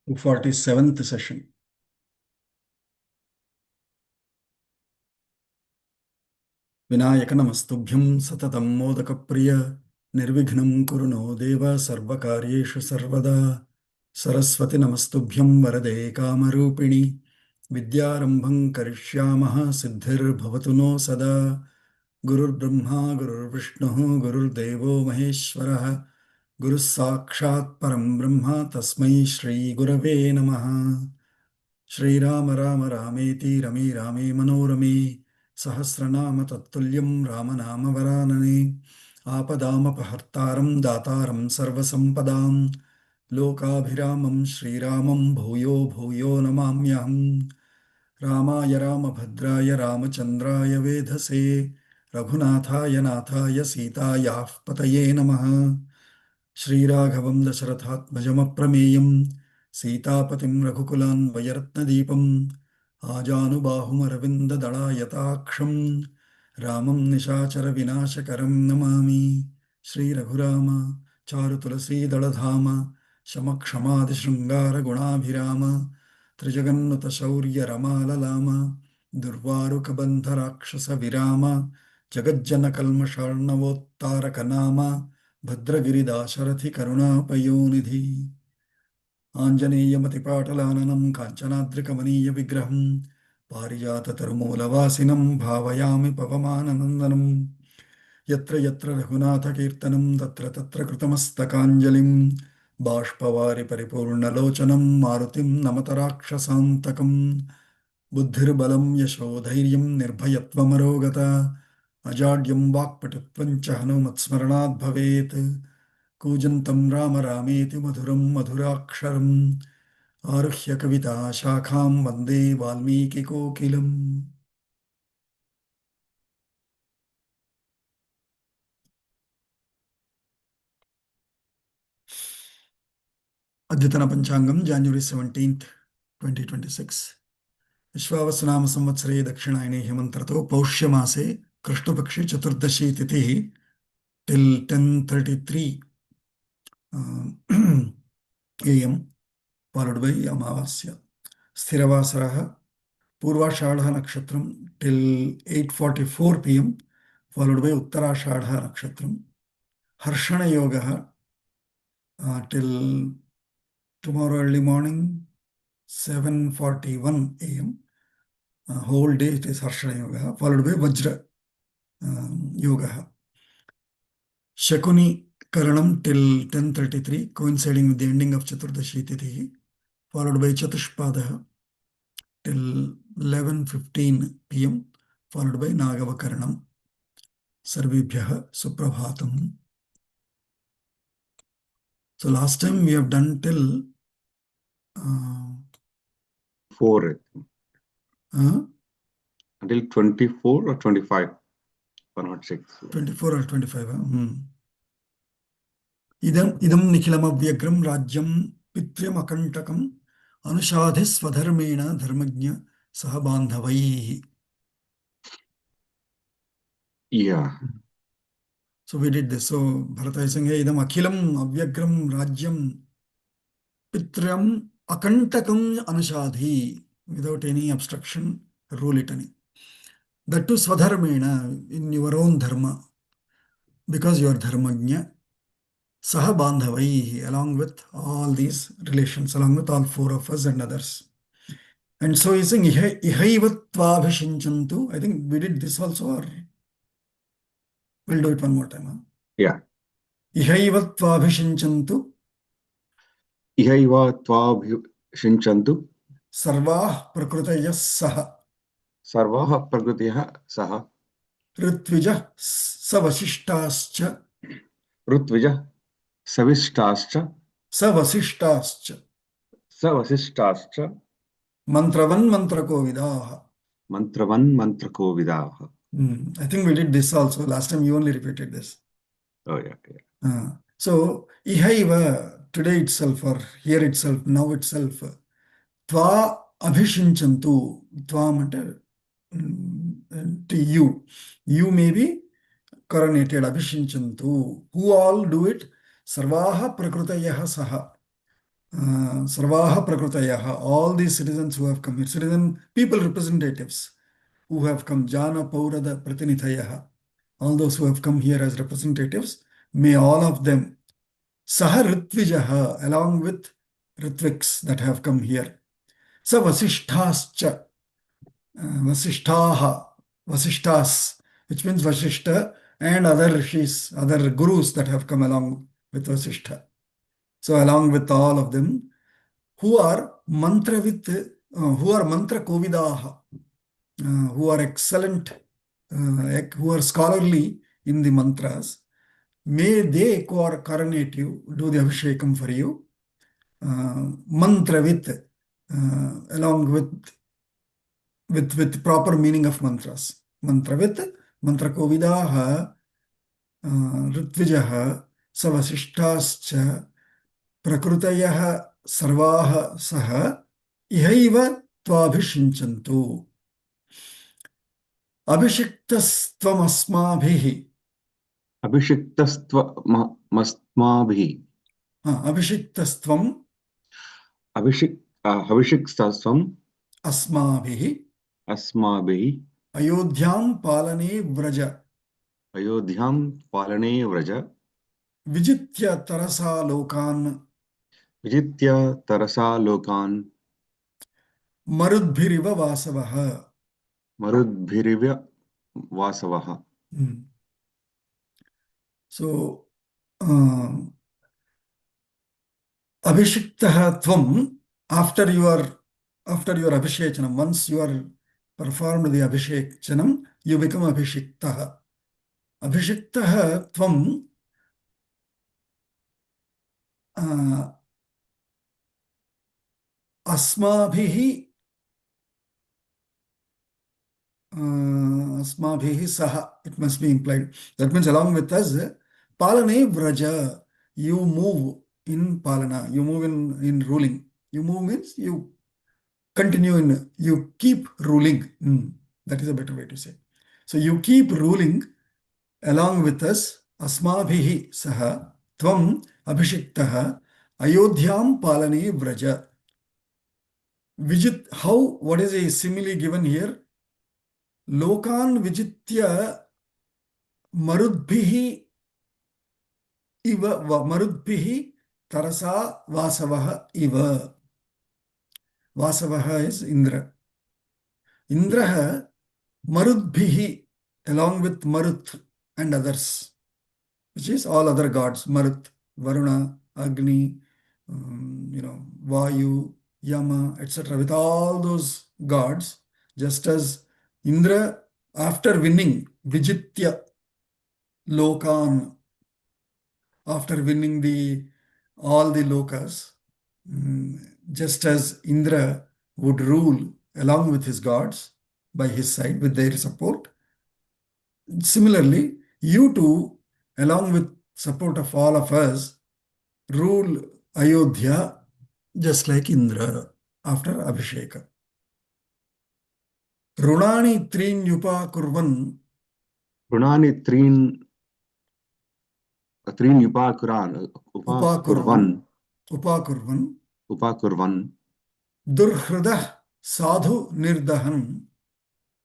247th session. Vinayaka namastubhyam satatam modakapriya nirvighnam kuru no deva sarvakaryeshu sarvada saraswati namastubhyam varade kamarupini vidyarambham karishyamaha siddhir bhavatu no sada gurur brahma gurur vishnu gurur devo maheshwarah guru sakshat param brahma tasmai shri gurave namaha. Shri Rama Rama Rameti Rami Rame Manorame Sahasranama Tattulям Ramanama Varanane Apadama Pahartaram Dataram Sarvasampadam Lokabhiramam Shri Ramam Bhuyo Bhuyo Namamyaham Ramaya Ramabhadraya Ramachandraya Vedhase Raghunathaya Nathaya Sitayah Pataye Namaha श्रीराघवं दशरथात्मजमप्रमेयं सीतापतिं रघुकुलान्वयरत्नदीपम् आजानुबाहुमरविन्ददलायताक्षं रामं निशाचरविनाशकरं नमामि श्रीरघुराम चारुतुलसीदलधाम शमक्षमादिशृङ्गारगुणाभिराम त्रिजगन्नुतशौर्यरमाललाम दुर्वारुकबन्धराक्षसविराम जगज्जनकल्मषार्णवोत्तारकनाम भद्रगिरिदाशरथि करुणापयोनिधि आञ्जनेयमतिपाटलाननं काञ्चनाद्रिकमनीयविग्रहं पारिजाततरुमूलवासिनं भावयामि पवमाननन्दनं यत्र यत्र रघुनाथकीर्तनं तत्र तत्र कृतमस्तकाञ्जलिं बाष्पवारि परिपूर्णलोचनं मारुतिं नमत राक्षसान्तकं बुद्धिर्बलं यशोधैर्यं निर्भयत्वमरोगता अजाड्यं वाक्पटुत्वं च हनुमत्स्मरणात् भवेत् कूजन्तं राम रामेति मधुरं मधुराक्षरम् आरुह्य कविता शाखां वन्दे वाल्मीकिकोकिलम् अद्यतन पंचांगम January 17th 2026 विश्वावसुनाम संवत्सरे दक्षिणायने हेमन्तर्तो पौष्यमासे कृष्णपक्षे चतुर्दशी तिथिः till 10:33 AM followed by Amavasya. Sthiravasarah Purvashadha Nakshatram till 8:44 PM followed by Uttarashadha Nakshatram. Harshana Yoga till tomorrow early morning 7:41 AM. Whole day it is Harshana Yoga followed by Vajra Yoga. Shakuni Karanam till 10:33 coinciding with the ending of Chaturdashi Tithi followed by Chatushpada till 11:15 PM followed by Nagavakaranam. Sarvebhyah Suprabhatam. So last time we have done till 4 until 24 or 25 or not 6 24 or 25 idam nikhilamavyagram rajyam pityam akantakam anushadhi swadharmena dharmajna sahabandhavaihi. Yeah. So we did this. So Bharata is saying, hey, idam akhilam avyagram rajyam pityam akantakam anushadhi, without any obstruction, rule it any. That too swadharmena, in your own dharma, because you are dharmajna. Saha bandhavaihi, along with all these relations, along with all four of us and others. And so he's saying, ihaivatvabhishinchantu. I think we did this also, or we'll do it one more time. Huh? Yeah. Ihaivatvabhishinchantu. Ihaivatvabhishinchantu. Sarvah prakrutayah saha. Sarvah prakrutayah saha. Ritvijah savashishtascha. Ritvijah savishtascha. Savasishtascha. Savasishtascha. Mantravan mantrakovidaha. Mantravan mantrakovidaha. I think we did this also. Last time you only repeated this. Oh, yeah. So, ihaiva, today itself or here itself, now itself, tva abhishinchantu, tva matter to you. You may be coronated, abhishinchantu. Who all do it? Sarvaha prakrutayah saha. Sarvaha Prakritayah, all these citizens who have come here, citizen people representatives who have come, Jana Paurada Pratinithayah, all those who have come here as representatives, may all of them, Saha Ritvijaha, along with Ritviks that have come here, Sa Vasishthascha, Vasishtaha, Vasishtas, which means Vasishta and other rishis, other gurus that have come along with Vasishtha. So along with all of them, who are who are mantra kovidaha, who are excellent, who are scholarly in the mantras, may they coronate you, do the abhishekam for you, mantravit, along with proper meaning of mantras. Mantravit, mantra kovidaha, ऋत्विजः सवसिष्ठाश्च प्रकृतयः सर्वाः सह इहैव त्वाभिषिञ्चन्तु अभिषिक्तस्त्वमस्माभिः अभिषिक्तस्त्वमस्माभिः अभिषिक्तस्त्वम् अभिषिक्तस्त्वम् अस्माभिः अस्माभिः अयोध्यां पालने व्रज अयोध्यां पालने व्रज विजित्य तरसा लोकान् विजित्य तरसा लोकान् मरुद्भिरिव वासवः मरुद्भिरिव वासवः. So Abhishiktah Tvam, after your Abhishechanam, once you are performed the Abhishechanam, you become Abhishiktah. Abhishiktah Tvam Asmabhihi Saha, it must be implied. That means along with us, Palane Vraja, you move in Palana, you move in ruling. You move means you continue you keep ruling. That is a better way to say. So you keep ruling along with us, Asmabhihi Saha, Tvam Abhishiktaha, Ayodhyam Palane Vraja. Vijit, how, what is a simile given here? Lokan Vijitya Marudbhihi Iva Marudbhihi Tarasa Vasavaha Iva. Vasavaha is Indra. Indraha Marudbhihi, along with Marut and others, which is all other gods, Marut, Varuna, Agni, Vayu, Yama, etc. With all those gods, just as Indra, after winning Vijitya Lokan, after winning all the lokas, just as Indra would rule along with his gods by his side with their support, similarly, you too, along with support of all of us, rule Ayodhya just like Indra after Abhisheka. Runani Trinyupa Kurvan. Runani Trin Upakurvan Durhrudah Sadhu Nirdahan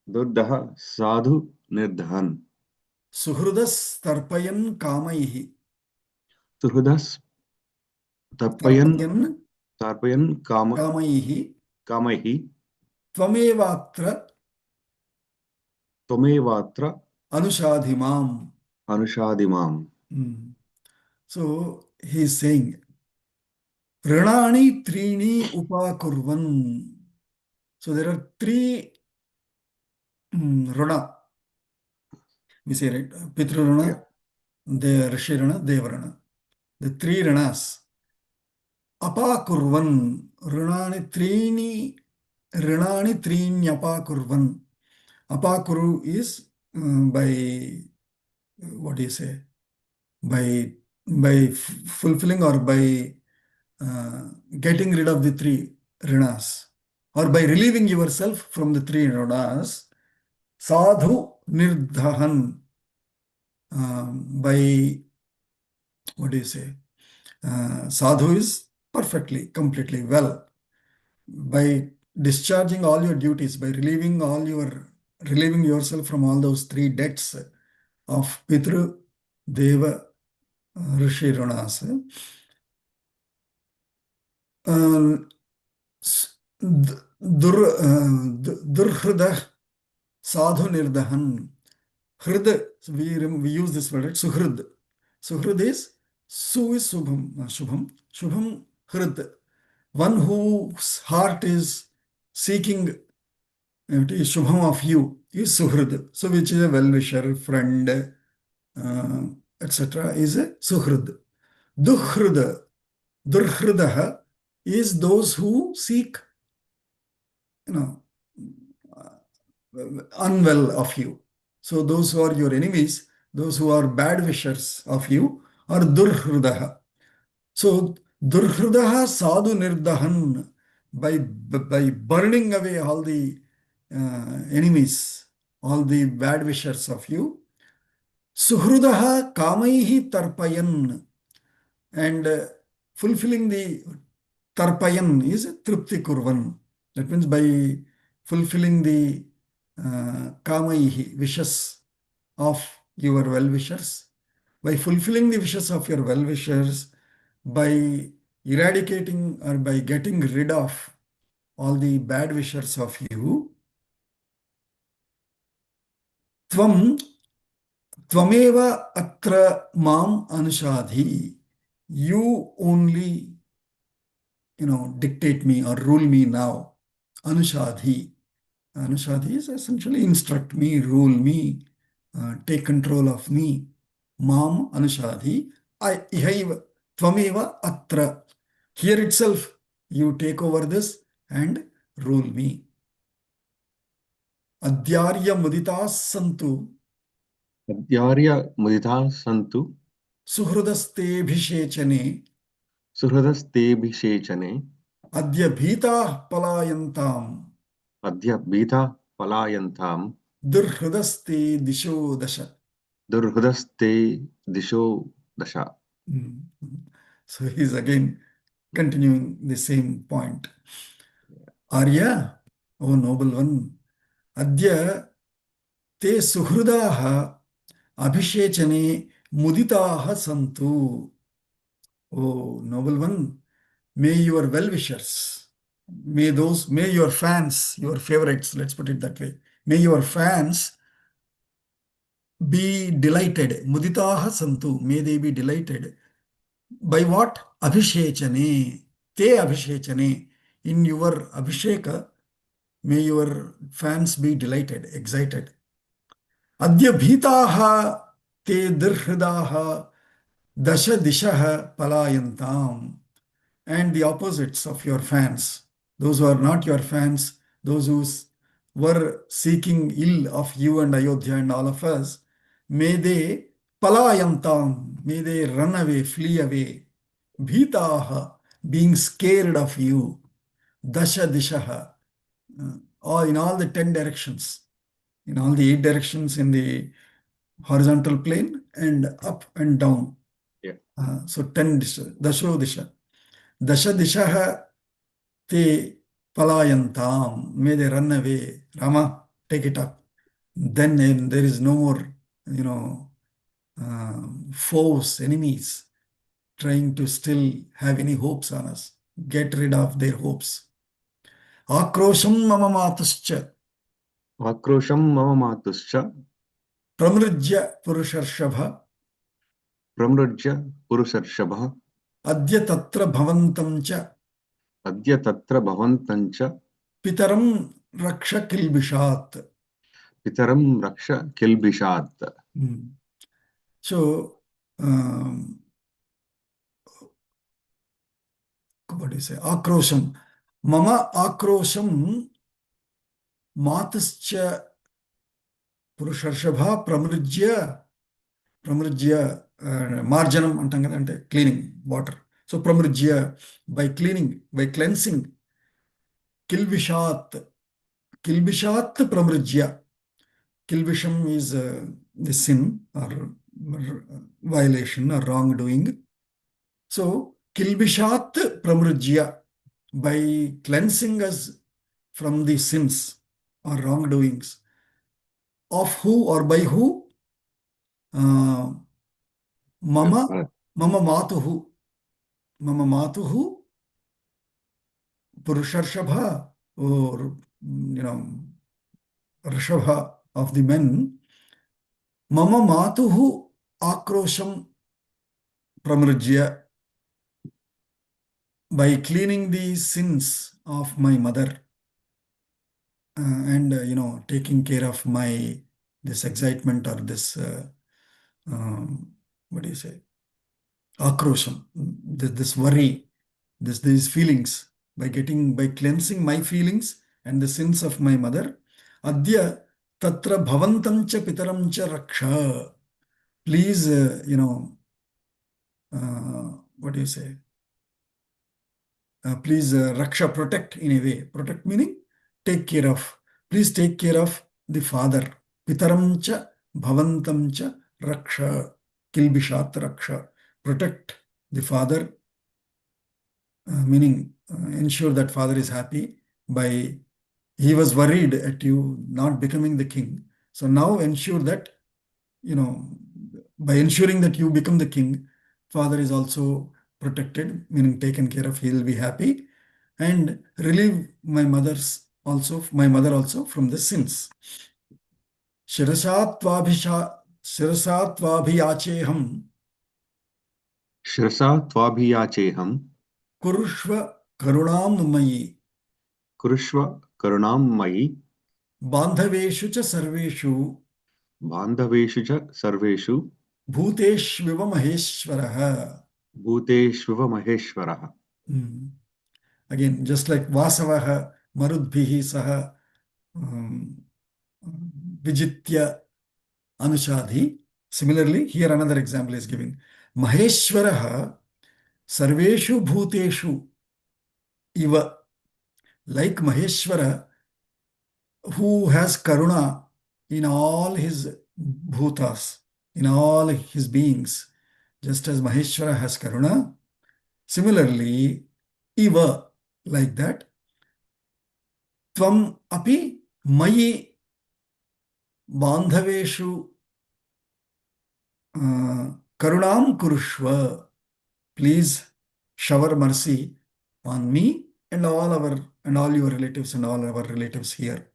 Durdah Sadhu Nirdhan Suhrudas Tarpayan Kamaihi Turhudas Tarpayan Kamaihi Kamaihi Tvamevatra Tomevatra Anushadhimam. Anushadimam. So he is saying, Ranani Trini Upakurvan. So there are three Rana. We say, right? Pitru Rana, Rishi Rana, Deva Rana. The three Ranas. Apakurvan. Ranani Trini Apakurvan. Apakuru is by, what do you say? By fulfilling or by getting rid of the three rinas, or by relieving yourself from the three rinas, sadhu nirdhahan, by, what do you say? Sadhu is perfectly, completely well. By discharging all your duties, by relieving yourself from all those three debts of Pitru, Deva, Rishi Runas, uh, Durhrida Sadhu Nirdahan. Hrid, we use this word, right? Suhrid. Suhrid is Su is Shubham, Hrid. One whose heart is seeking Shubham of you is Suhrid. So, which is a well-wisher, friend, etc., is a Suhrid. Duhrid, Durhridaha is those who seek, you know, unwell of you. So those who are your enemies, those who are bad wishers of you, are durhridaha. So durhridaha sadhu nirdahan, by burning away all the enemies, all the bad wishers of you. Suhrudaha kamaihi tarpayan, and fulfilling the tarpayan is tripti kurvan. That means by fulfilling the kamaihi, wishes of your well-wishers, by fulfilling the wishes of your well-wishers, by eradicating or by getting rid of all the bad wishers of you, tvam, tvameva atra mam anushadhi. You only, dictate me or rule me now. Anushadhi. Anushadhi is essentially instruct me, rule me, take control of me. Mam Anushadhi. Ihaiva Tvameva Atra. Here itself, you take over this and rule me. Adyarya Muditas Santu Adyarya mudita santu Suhrudaste Bhishechane suhradastebhishechane Adya Bhita Palayantam adya bhita palayantam Durhrudaste Disho Dasha. durhudaste disho dasha. Mm. So he's again continuing the same point. Arya, O noble one, Adya te suhrudaha abhishechane muditaha santu. O noble one, may your well-wishers, may your fans, your favorites, let's put it that way, may your fans be delighted. Muditaha santu, may they be delighted. By what? Abhishechane. Te abhishechane. In your abhisheka, may your fans be delighted, excited. Adya bhitaha te dirhridaha dasha dishaha palayantam. And the opposites of your fans, those who are not your fans, those who were seeking ill of you and Ayodhya and all of us, may they palayantam, may they run away, flee away. Bhitaha, being scared of you. Dasha dishaha, or in all the 10 directions, in all the 8 directions in the horizontal plane and up and down. Yeah. So 10 disha, dasho disha. Dasha dishaha te palayantam. May they run away. Rama, take it up. Then there is no more, foes, enemies trying to still have any hopes on us. Get rid of their hopes. Akrosham mama matuscha Akrosham mama matuscha pramrijya purusharshabha pramrajya purusharshabha adya tatra bhavantam cha adya tatra bhavantancha pitaram raksha kilbishat. pitaram raksha kilbishat. So, what do you say? Akrosham. Mama akrosham matascha purusharshabha pramrijya marjanam antam kada ante cleaning water. So pramrijya, by cleaning, by cleansing, kilvishat pramrijya. Kilvisham is the sin or violation or wrongdoing. So Kilbishat pramrujya, by cleansing us from the sins or wrongdoings. Of who or by who? Uh, Mama, mama matuhu. Mama matuhu, Purusharshabha, or, Rishabha of the men. Mama matuhu akrosham pramrujya, by cleaning the sins of my mother, and taking care of my this excitement or this what do you say, akrosham, this worry, these feelings, by cleansing my feelings and the sins of my mother. Adya tatra bhavantam cha pitaram cha raksha. Please, what do you say? Please, raksha, protect in a way. Protect meaning take care of. Please take care of the father. Pitaram cha bhavantam cha raksha. Kilbishat raksha. Protect the father, meaning ensure that father is happy by, he was worried at you not becoming the king. So now ensure that, by ensuring that you become the king, father is also protected, meaning taken care of, he will be happy, and relieve my mother also from the sins. Shirasatvaabhiyacheham शिरसा त्वाभियाचेहम् kurushva karunam mayi कुरुष्व करुणां मयि bandhaveshu cha sarveshu बान्धवेषु च सर्वेषु bhuteshviva maheshwaraha. भूतेष्विव महेश्वरः. Again, just like Vasavaha, Marudbhihi Saha, um, Vijitya Anushadhi. Similarly, here another example is given. Maheshwaraha Sarveshu Bhuteshu Iva. Like Maheshwara, who has Karuna in all his bhutas, in all his beings, just as Maheshwara has Karuna, similarly, Iva, like that, Tvam api mayi bandhaveshu karunam kurushva. Please shower mercy on me and all your relatives and all our relatives here.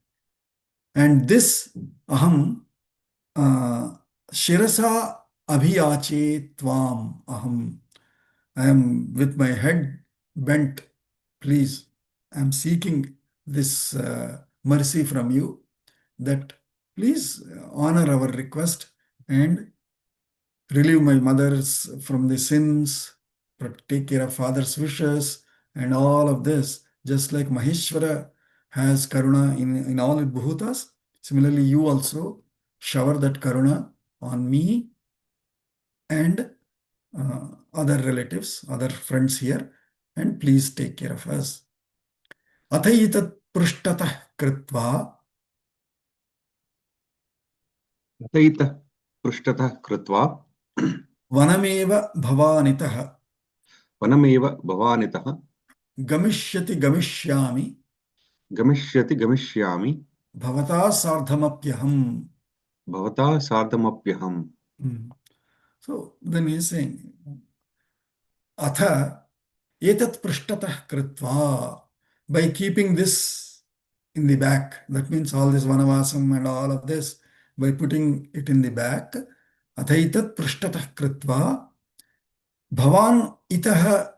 And this aham shirasa abhiyache tvam aham. I am with my head bent. Please, I am seeking this mercy from you, that please honor our request and relieve my mother's from the sins, take care of father's wishes, and all of this. Just like Maheshwara has Karuna in all bhutas, similarly you also shower that Karuna on me and other relatives, other friends here, and please take care of us. Athaitat prishtatah kritva अतइतः पृष्ठतः कृत्वा vanameva bhavanitah वनमेव भवानितः gamishyati gamishyami गमिष्यति गमिष्यामि bhavata sardhamapyaham. भवता सार्धमप्यहम्. So then he is saying, Atha etat prishtatah kritva, by keeping this in the back, that means all this vanavasam and all of this, by putting it in the back, Atha etat prishtatah kritva, bhavan itah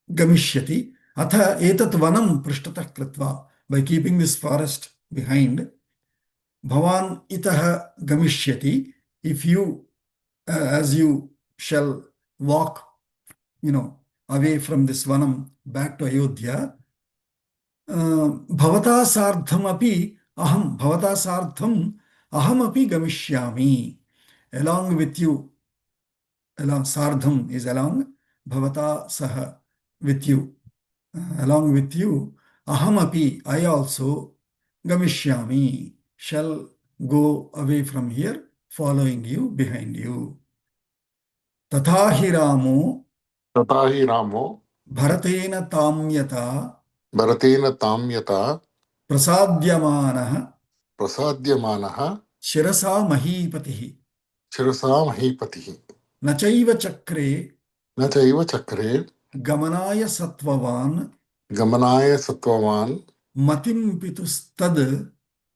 gamishyati, Atha etat vanam prishtatah kritva, by keeping this forest behind, Bhavan itaha gamishyati, if you, as you shall walk, away from this vanam back to Ayodhya, bhavata sardham api aham, bhavata sardham aham api gamishyami, along with you, along, sardham is along, bhavata saha, with you, along with you, aham api, I also, gamishyami, shall go away from here, following you, behind you. तथा हि रामो तथा हि रामो भरतेन तां यथा भरतेन तां यथा प्रसाद्यमानः प्रसाद्यमानः शिरसा महीपतिः शिरसा महीपतिः न चैव चक्रे न चैव चक्रे गमनाय सत्त्ववान् गमनाय सत्त्ववान् मतिं पितुस्तद्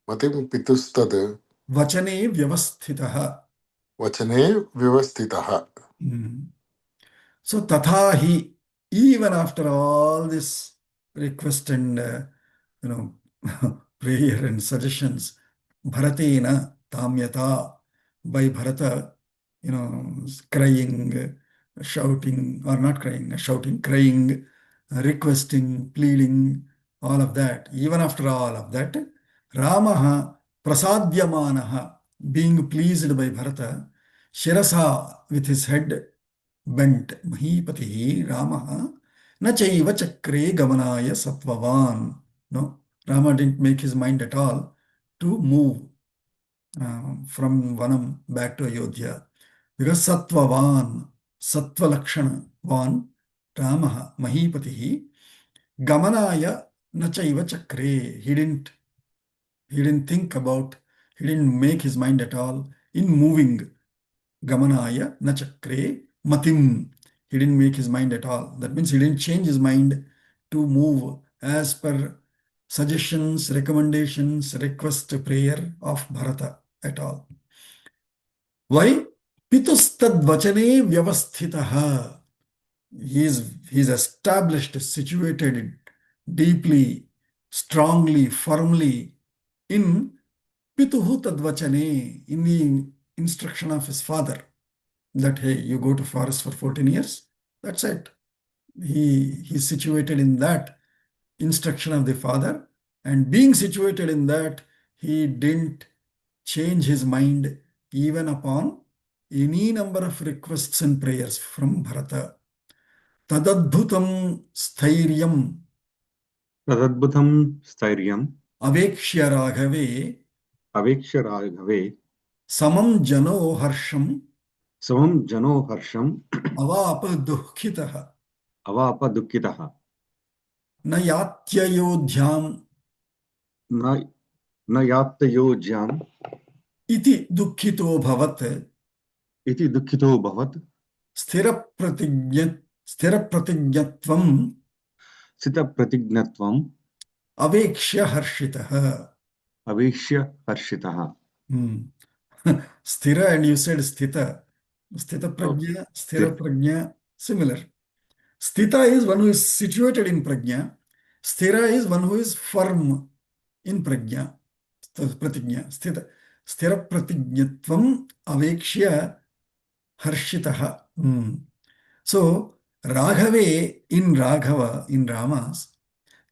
मतिं पितुस्तद् वचने व्यवस्थितः. वचने व्यवस्थितः. So tathahi, even after all this request and you know prayer and suggestions, Bharatena Tamyata, by Bharata, crying, shouting, or not crying, shouting, crying, requesting, pleading, all of that. Even after all of that, Ramaha prasadyamanaha, being pleased by Bharata, Shirasa, with his head bent, Mahipatihi, Ramaha, na chaiva chakre gamanaya sattvavan. No, Rama didn't make his mind at all to move from Vanam back to Ayodhya. Because Sattvavan, Sattva Lakshana, Van, Ramaha, Mahipatihi, Gamanaya Nachaiva Chakre. He didn't think about, he didn't make his mind at all in moving. Gamanaya Nachakre Matim. He didn't make his mind at all. That means he didn't change his mind to move as per suggestions, recommendations, request, prayer of Bharata at all. Why? Pitustad vachane vyavasthitaha. He is established, situated deeply, strongly, firmly in Pituhu tadvachane, in the instruction of his father, that hey, you go to forest for 14 years. That's it. He's situated in that instruction of the father, and being situated in that, he didn't change his mind even upon any number of requests and prayers from Bharata. Tadadbhutam sthiryam तदद्भुतं स्थैर्यम् avekshya raghave अवेक्ष्य राघवे samam jano harsham समं जनो हर्षम् avapa dukhitaha अवाप दुःखितः na yatyayodhyam न न यात्ययोज्याम् iti dukhito bhavat इति दुःखितो भवत् स्थिरप्रतिज्ञत्वम् स्थितप्रतिज्ञत्वम् अवेक्ष्य हर्षितः. अवेक्ष्य हर्षितः. Sthira, and you said sthita. Sthita Oh, prajna, sthira prajna, similar. Sthita is one who is situated in prajna. Sthira is one who is firm in prajna. Pratigna. Sthira pratignyatvam avekshya harshitaha. So, Raghave in Raghava, in Ramas,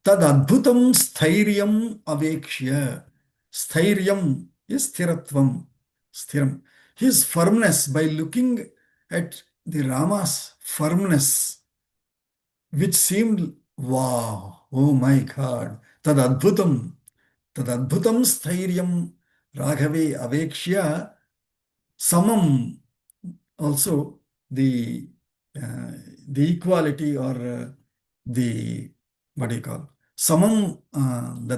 tad adbhutam sthiryam avekshya. Sthiryam is sthiratvam, sthiram. His firmness, by looking at the Rama's firmness, which seemed, wow, oh my God, tad adbhutam sthiryam Raghave avekshya samam, also the uh, the equality, or the, what do you call, samam, the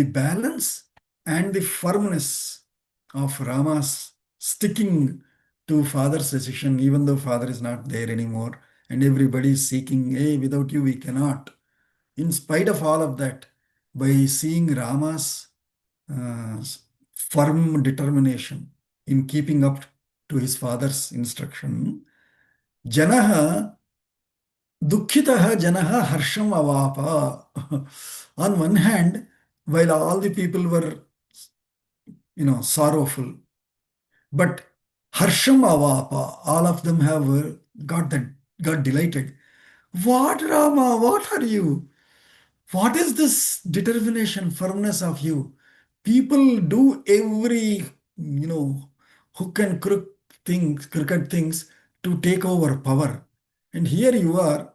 balance and the firmness of Rama's sticking to father's decision, even though father is not there anymore and everybody is seeking, hey, without you we cannot. In spite of all of that, by seeing Rama's uh, firm determination in keeping up to his father's instruction, Janaha, Dukhitaha Janaha Harsham Avapa. On one hand, while all the people were, sorrowful, but Harsham Avapa, all of them have got delighted. What, Rama? What are you? What is this determination, firmness of you? People do every, hook and crooked things to take over power. And here you are.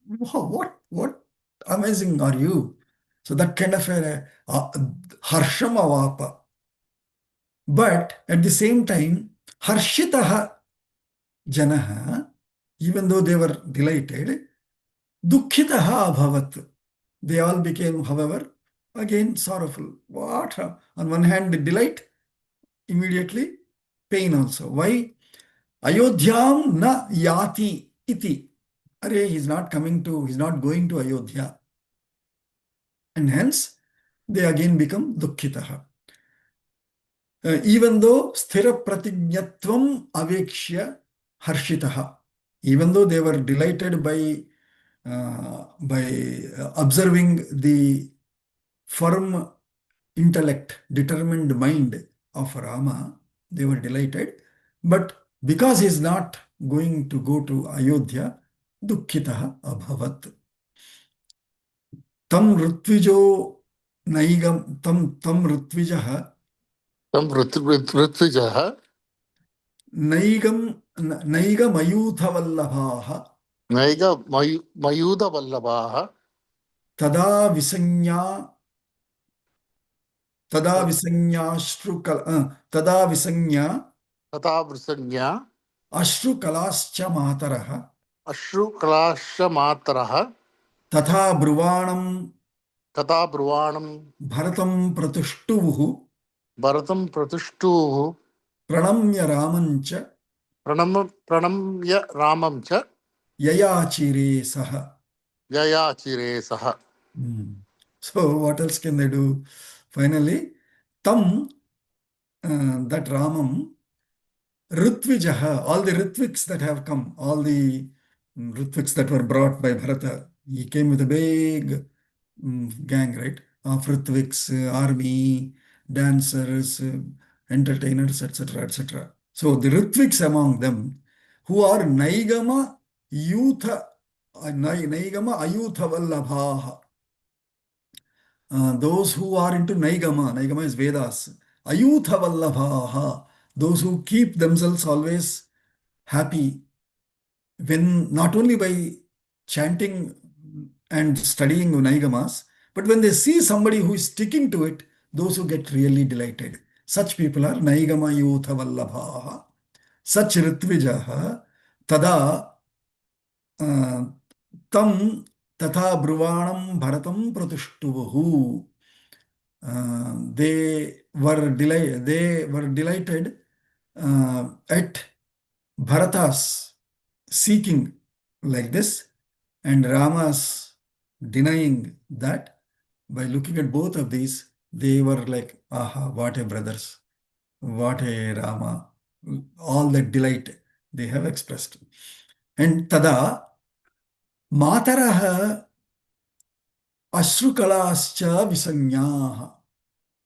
Wow, what amazing are you? So that kind of a harsham avapa. But at the same time, harshitaha. Janaha, even though they were delighted, Dukkhitaha abhavat. They all became, however, again sorrowful. What? On one hand, delight, immediately pain also. Why? Ayodhyam na yati iti. Are, he's not going to Ayodhya. And hence, they again become dukkhitaha. Even though sthira pratignatvam avekshya harshitaha. Even though they were delighted by observing the firm intellect, determined mind of Rama, they were delighted. But because he is not going to go to Ayodhya, dukkhitaha abhavat. Tam ऋत्विजो नैगम tam ऋत्विजः Tam ऋत्विजः नैगमयूथवल्लभाः नैग मयूधवल्लभाः तदा विसंज्ञा तदा विसंज्ञाश्रुकल तदा विसंज्ञा तथा वृसंज्ञा अश्रुकलाश्च मातरः अश्रुकलाश्च मातरः तथा ब्रुवाणं तथा ब्रुवाणं भरतं प्रतुष्टुवुः भरतं प्रतिष्ठुः प्रणम्य रामञ्च प्रणम्य रामं च ययाचिरे सः. ययाचिरे सः. So what else can they do? Finally, tam, that Ramam, Ritvijaha, all the Ritviks that have come, all the Ritviks that were brought by Bharata, he came with a big gang, right? Of Ritviks, army, dancers, entertainers, etc., etc. So the Ritviks among them, who are Naigama Yutha, Naigama Ayutha Vallabhaha, those who are into Naigama is Vedas, Ayutha Vallabhaha, those who keep themselves always happy when not only by chanting and studying Naigamas, but when they see somebody who is sticking to it, those who get really delighted. Such people are Naigama Yutha Vallabhaha. Such Ritvijaha Tada Tam Tatha Bruvanam Bharatam Pratushtuvahu. They were delighted at Bharata's seeking like this and Rama's denying that. By looking at both of these, they were like, aha, what a brothers, what a Rama, all that delight they have expressed. And tada mataraha ashrukalascha visanyaha.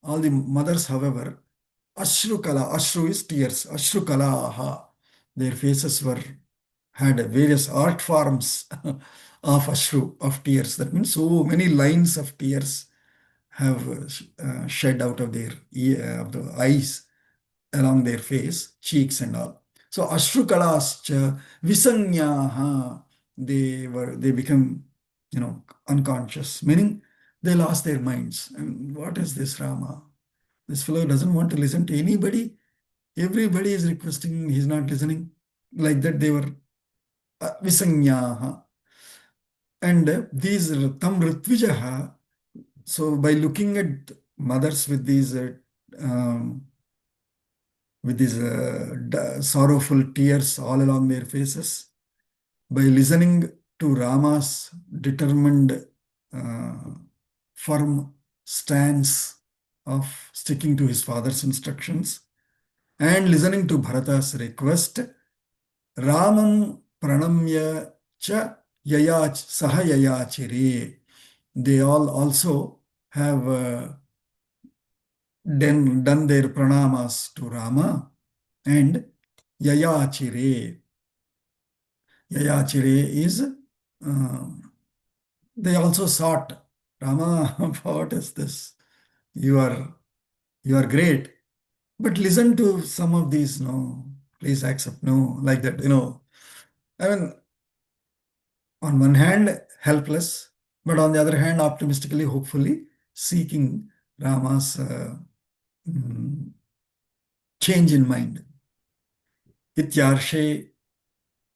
All the mothers, however, ashrukala, ashru is tears, ashrukalaha, their faces had various art forms of ashru, of tears. That means so many lines of tears have shed out of their of the eyes along their face, cheeks and all. So ashrukalascha visanyaha, they become, unconscious, meaning they lost their minds. And what is this Rama? This fellow doesn't want to listen to anybody. Everybody is requesting, he's not listening. Like that they were visanyaha. And these tam ritvijaha, so by looking at mothers with these sorrowful tears all along their faces, by listening to Rama's determined, firm stance of sticking to his father's instructions, and listening to Bharata's request, Ramam pranamya cha yayach saha yayachire. They all also have done their pranamas to Rama and yayachire. Yayachire is, they also sought, Rama, what is this? You are great, but listen to some of these, no, please accept, no, like that, I mean, on one hand, helpless, but on the other hand, optimistically, hopefully, seeking Rama's change in mind. Ityarshe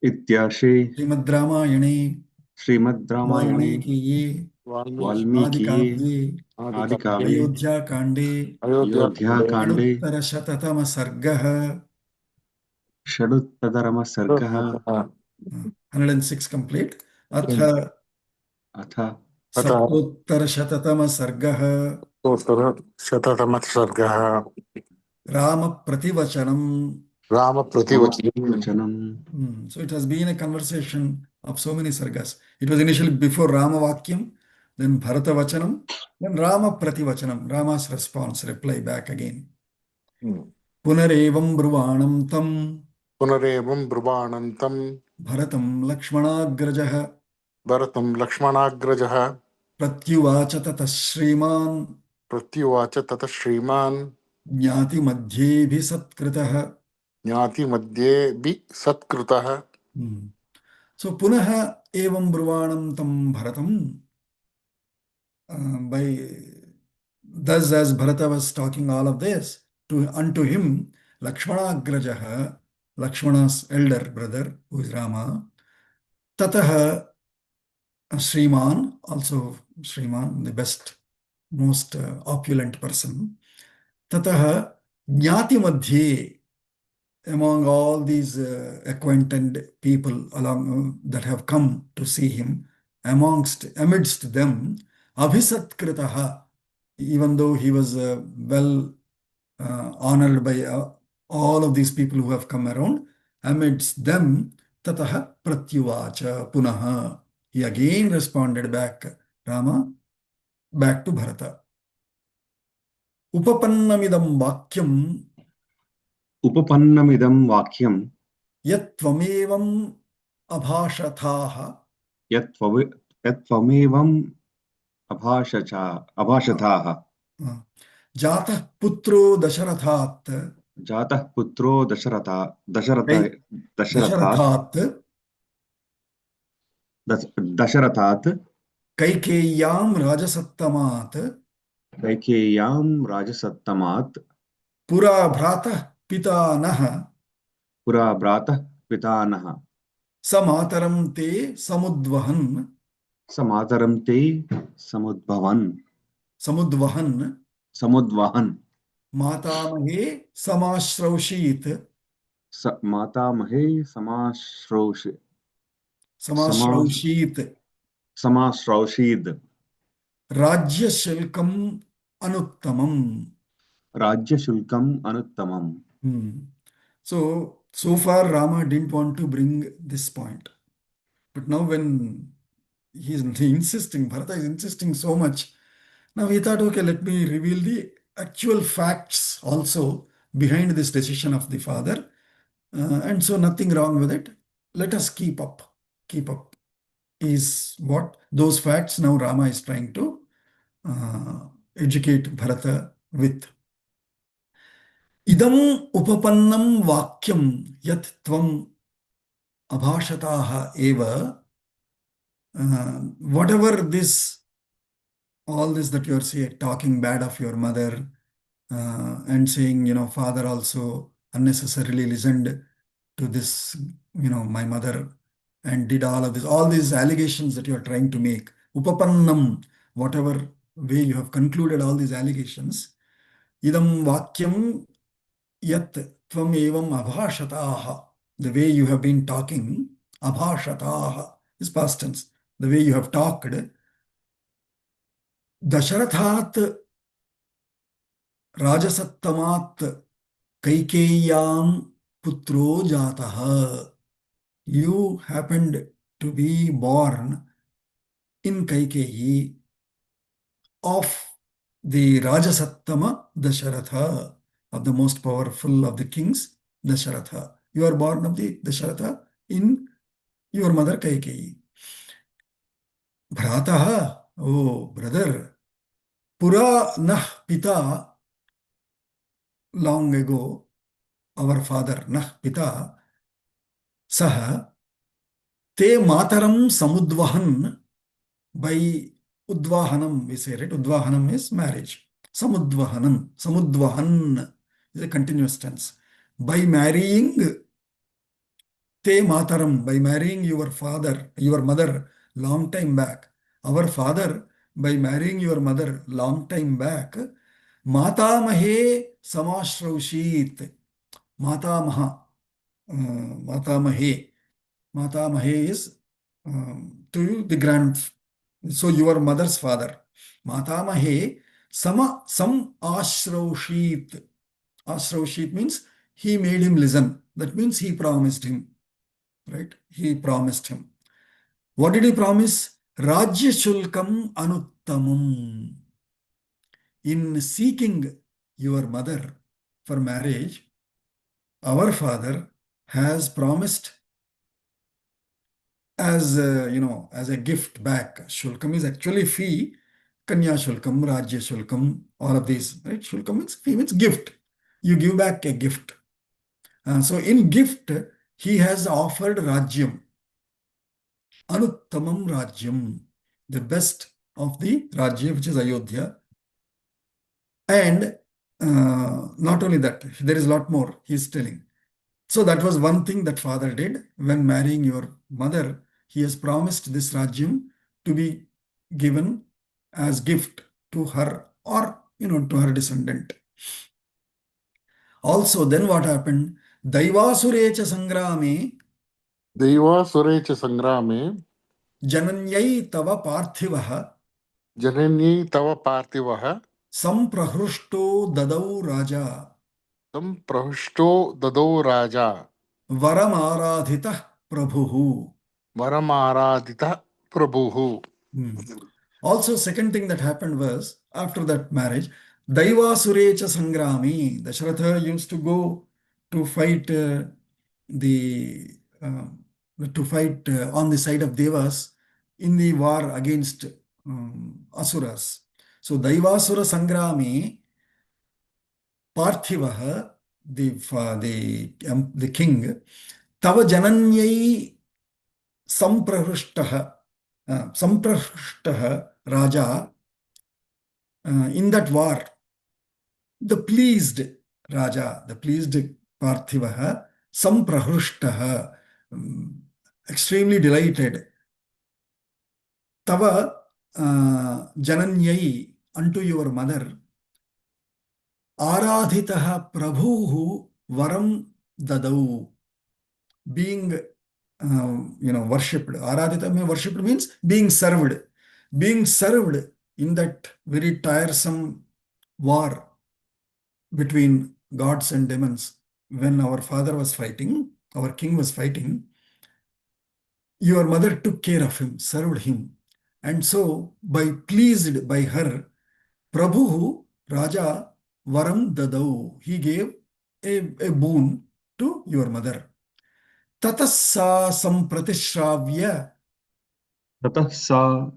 इत्याशे Shrimad रामायणे श्रीमद् रामायणे वाल्मीकिये वाल्मीकिये आदिकाव्ये आदिकाव्ये अयोध्याकाण्डे अयोध्याकाण्डे षडुत्तरशततमः षडुत्तरतमः सर्गः 106 complete. अथ अथ सप्तोत्तरशततमः सर्गः शततमः रामप्रतिवचनम्. रामप्रतिवचनम्. So it has been a conversation of so many sargas. It was initially before Rama Vakyam, then Bharata Vachanam, then Rama Prativachanam, Rama's response, reply back again. Punarevam Bruvanam Tam पुनरेवं ब्रुवाणन्तं Bharatam Lakshmanagrajah भरतं लक्ष्मणाग्रजः Pratyuvacha Tata Shriman प्रत्युवाच ततः श्रीमान् Jnati Madhyebhi Satkritah. ज्ञातिमध्येऽपि सत्कृतः. So Punaha Evam Bruvanam Tam Bharatam. By thus, as Bharata was talking all of this, unto him, Lakshmanagrajaha, Lakshmana's elder brother, who is Rama, Tataha Sriman, also Sriman, the best, most opulent person, Tataha Jnati Madhye, among all these acquainted people along that have come to see him, amidst them, Abhisatkritaha, even though he was well honored by all of these people who have come around, amidst them, Tataha Pratyuvacha Punaha. He again responded back, Rama, back to Bharata. Upapannamidam Vakyam उपपन्नमिदं वाक्यं Yatvamevam Abhashathaha यत्त्वमेवम् अभाषथाः Jatah Putro Dasharathat जातः पुत्रो दशरथात् Kaikeyyam Rajasattamat कैकेय्यां राजसत्तमात् Pura Bhrata Pitanaha पुरा भ्रातः पितानः Samataram Te Samudvahan स मातरं ते समुद्वहन् Matamahe Samashrawshit मातामहे समाश्रौषीद् Rajya Shilkam Anuttamam. राज्यशुल्कम् अनुत्तमम्. So far Rama didn't want to bring this point. But now when he is insisting, Bharata is insisting so much, now he thought, okay, let me reveal the actual facts also behind this decision of the father. And so nothing wrong with it. Let us keep up. Keep up is what those facts now Rama is trying to educate Bharata with. Idam upapannam vakyam yat tvam abhashataha eva. Whatever this, all this that you are saying, talking bad of your mother and saying, father also unnecessarily listened to this, my mother, and did all of this, all these allegations that you are trying to make, upapannam, whatever way you have concluded all these allegations, idam vakyam yat tvam evam abhashataha, the way you have been talking, abhashataha is past tense, the way you have talked, Dasharathat Rajasattamat Kaikeyyam Putro Jataha. You happened to be born in Kaikeyi of the Rajasattama Dasharatha, of the most powerful of the kings, Dasharatha. You are born of the Dasharatha in your mother Kaikeyi. Bhrataha, oh brother, Pura nah pita, long ago, our father, nah pita, saha, te mataram samudvahan, by udvahanam, we say, right? Udvahanam is marriage. Samudvahan is a continuous tense. By marrying Te mataram, by marrying your father, your mother, long time back. Our father, by marrying your mother, long time back. Matamahe samashravshit. Matamaha. Matamahe. Matamahe is to the grand. So your mother's father. Matamahe sam ashravshit. Ashravshit means he made him listen. That means he promised him. Right? He promised him. What did he promise? Rajya Shulkam Anuttamam. In seeking your mother for marriage, our father has promised as as a gift back. Shulkam is actually fee. Kanya Shulkam, Rajya Shulkam, all of these. Right? Shulkam means fee means gift. You give back a gift. So in gift, he has offered Rajyam. Anuttamam Rajyam, the best of the Rajya, which is Ayodhya. And not only that, there is a lot more he's telling. So that was one thing that father did when marrying your mother. He has promised this Rajyam to be given as gift to her or to her descendant. Also, then what happened? Daivasurecha Sangrame दैवासुरे च सङ्ग्रामे Jananyai Tava Parthivaha जनन्यै तव पार्थिवः Samprahrushto Dadau Raja सम्प्रहृष्टो ददौ राजा Varamaradhitah Prabhuhu. वरमाराधितः प्रभुः. Also, second thing that happened was after that marriage, Daivasurecha Sangrami. Dasharatha used to go to fight the on the side of Devas in the war against Asuras. So Daivasura Sangrami, Parthivaha, the king, Tava Jananyai Samprahrushtaha, Samprahrushtaha Raja, in that war, the pleased Raja, the pleased Parthivaha, Samprahrushtaha, extremely delighted. Tava Jananyai, unto your mother, Aradhitaha Prabhuhu Varam Dadau, being worshipped. Aradhita means worshipped means being served. Being served in that very tiresome war between gods and demons. When our father was fighting, our king was fighting, your mother took care of him, served him. And so, pleased by her, Prabhu Raja Varam Dadau, he gave a boon to your mother. Tatassa Sampratishravya. ततः सा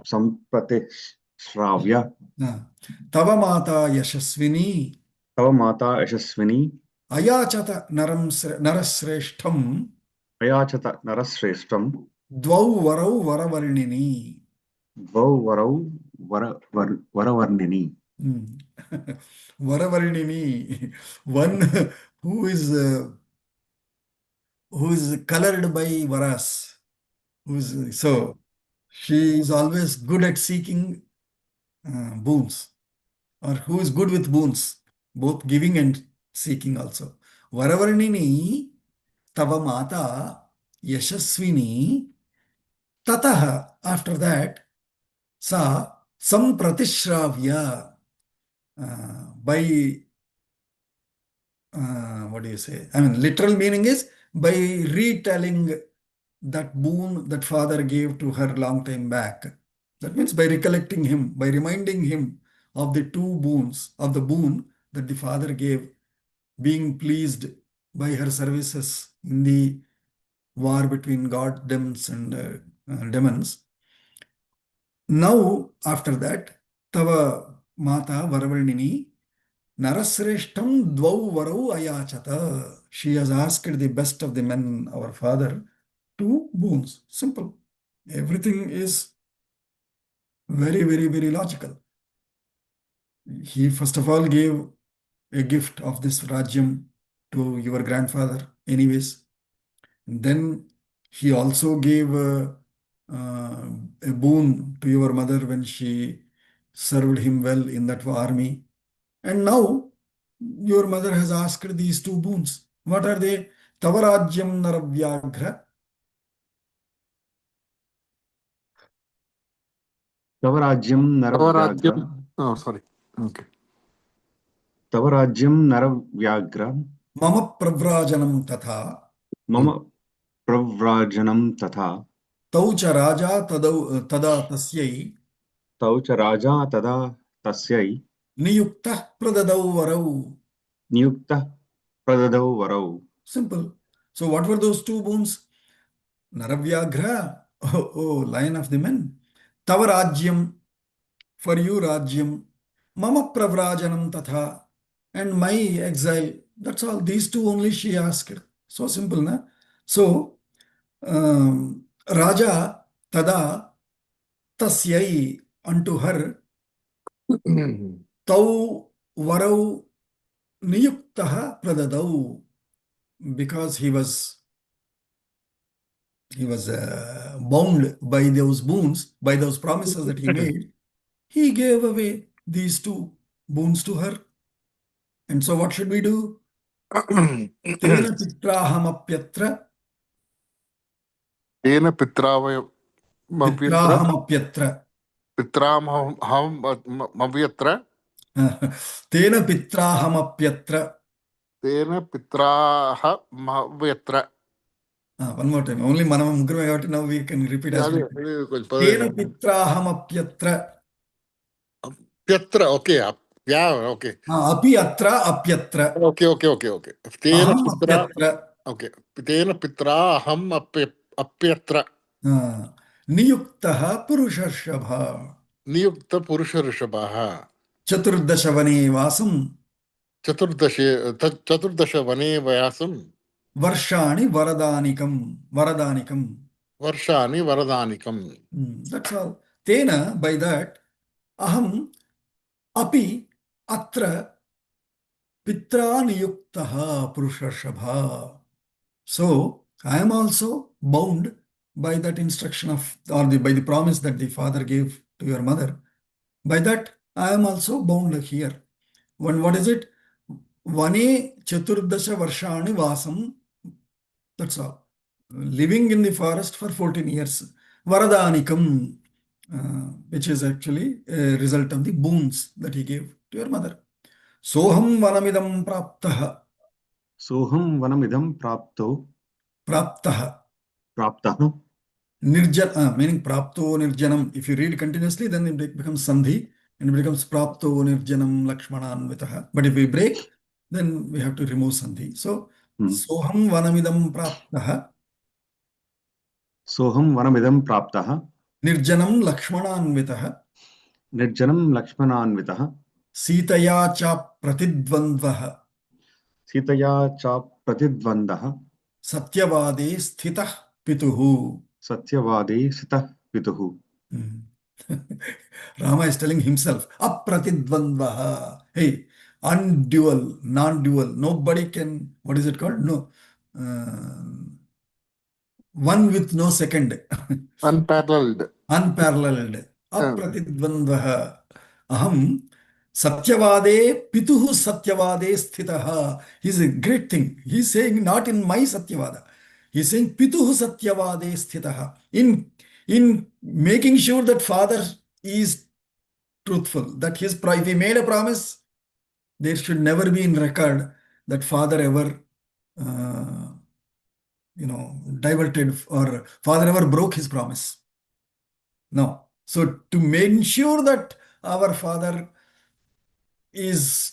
सम्प्रतिश्राव्य Tava Mata Yashasvini. तव माता यशस्विनी Ayachata Narasreshtham. अयाचत नरश्रेष्ठं Dvau Varau Varavarnini. द्वौ वरौ वरवर्णिनि. Varavarnini. One who is colored by Varas. So she is always good at seeking boons, or who is good with boons, both giving and seeking also. Varavarnini Tava Mata Yashaswini. Tataha, after that, Sa Sampratishravya, by what do you say? I mean, literal meaning is by retelling that boon that father gave to her long time back. That means by recollecting him, by reminding him of the two boons, of the boon that the father gave, being pleased by her services in the war between god, demons, and demons. Now, after that, Tava Mata Varavarnini Narasreshtam Dvau Varau Ayachata. She has asked the best of the men, our father, two boons. Simple. Everything is very, very, very logical. He first of all gave a gift of this Rajyam to your grandfather anyways. Then he also gave a boon to your mother when she served him well in that army. And now your mother has asked these two boons. What are they? Tavarajyam naravyagra. Tavarajyam naravyagra. Tavaradyam. Oh, sorry. Okay. Tavarajyam naravyagra. Mama pravrajanam tatha. Mama pravrajanam tatha. Tau cha raja tada tasyai. Tau cha raja tada tasyai. Niyuktah pradadau varau. Niyukta pradadau varau. Simple. So what were those two boons? Naravyagra, lion of the men. Tavarajyam, for you Rajyam. Mama pravrajanam tatha, and my exile. That's all. These two only she asked. So simple, na? So, Raja tada tasyai, unto her, tau varau niyuktaha pradadau, because he was bound by those boons, by those promises that he made. He gave away these two boons to her. And so what should we do? Tena pitrahamapyatra. Tena pitravayo mavyatra. Pitrahamapyatra. Pitramaham mavyatra. Tena pitrahamapyatra. Tena pitraha mavyatra. One more time. Only manam mugru, now we can repeat as we. Tena pitrahamapyatra. Pyatra, okay. Yeah, okay. Api atra apyatra. Okay. Tena Aham pitra. apyatra. Okay. Tena pitra aham apyatra. Niyuktaha purushashabha. Niyukta purusha rishabhaha. Chaturdashavane vasam. Chaturdasha vane vayasam. Varshani varadanikam. Varshani varadanikam. That's all. Tena, by that, aham api atra pitra niyuktaha purushashabha. So, I am also bound by that instruction of, or by the promise that the father gave to your mother. By that, I am also bound here. What is it? Vane Chaturdasha Varshani Vasam. That's all. Living in the forest for 14 years. Varadanikam, which is actually a result of the boons that he gave to your mother. Soham vanamidam praptaha. Soham vanamidam prapto. Praptaha. Praptaha. Nirjan, meaning prapto nirjanam. If you read continuously, then it becomes sandhi and it becomes prapto nirjanam lakshmananvitaha. But if we break, then we have to remove sandhi. So, soham vanamidam praptaha. Soham vanamidam praptaha. Nirjanam lakshmananvitaha. Nirjanam lakshmananvitaha. Sitaya cha pratidvandvaha. Sitaya cha pratidvandaha. Satyavade sthitah pituhu. Satyavade sitah pituhu. Rama is telling himself, apratidvandvaha. Hey, undual, non-dual. Nobody can, what is it called? No. One with no second. Unparalleled. Unparalleled. Apratidvandvaha. Aham satyavade pituhu satyavade sthitaha. He's a great thing. He's saying not in my satyavada. He's saying pituhu satyavade sthitaha. In making sure that father is truthful, that if he made a promise, there should never be in record that father ever diverted or father ever broke his promise. No. So to make sure that our father is,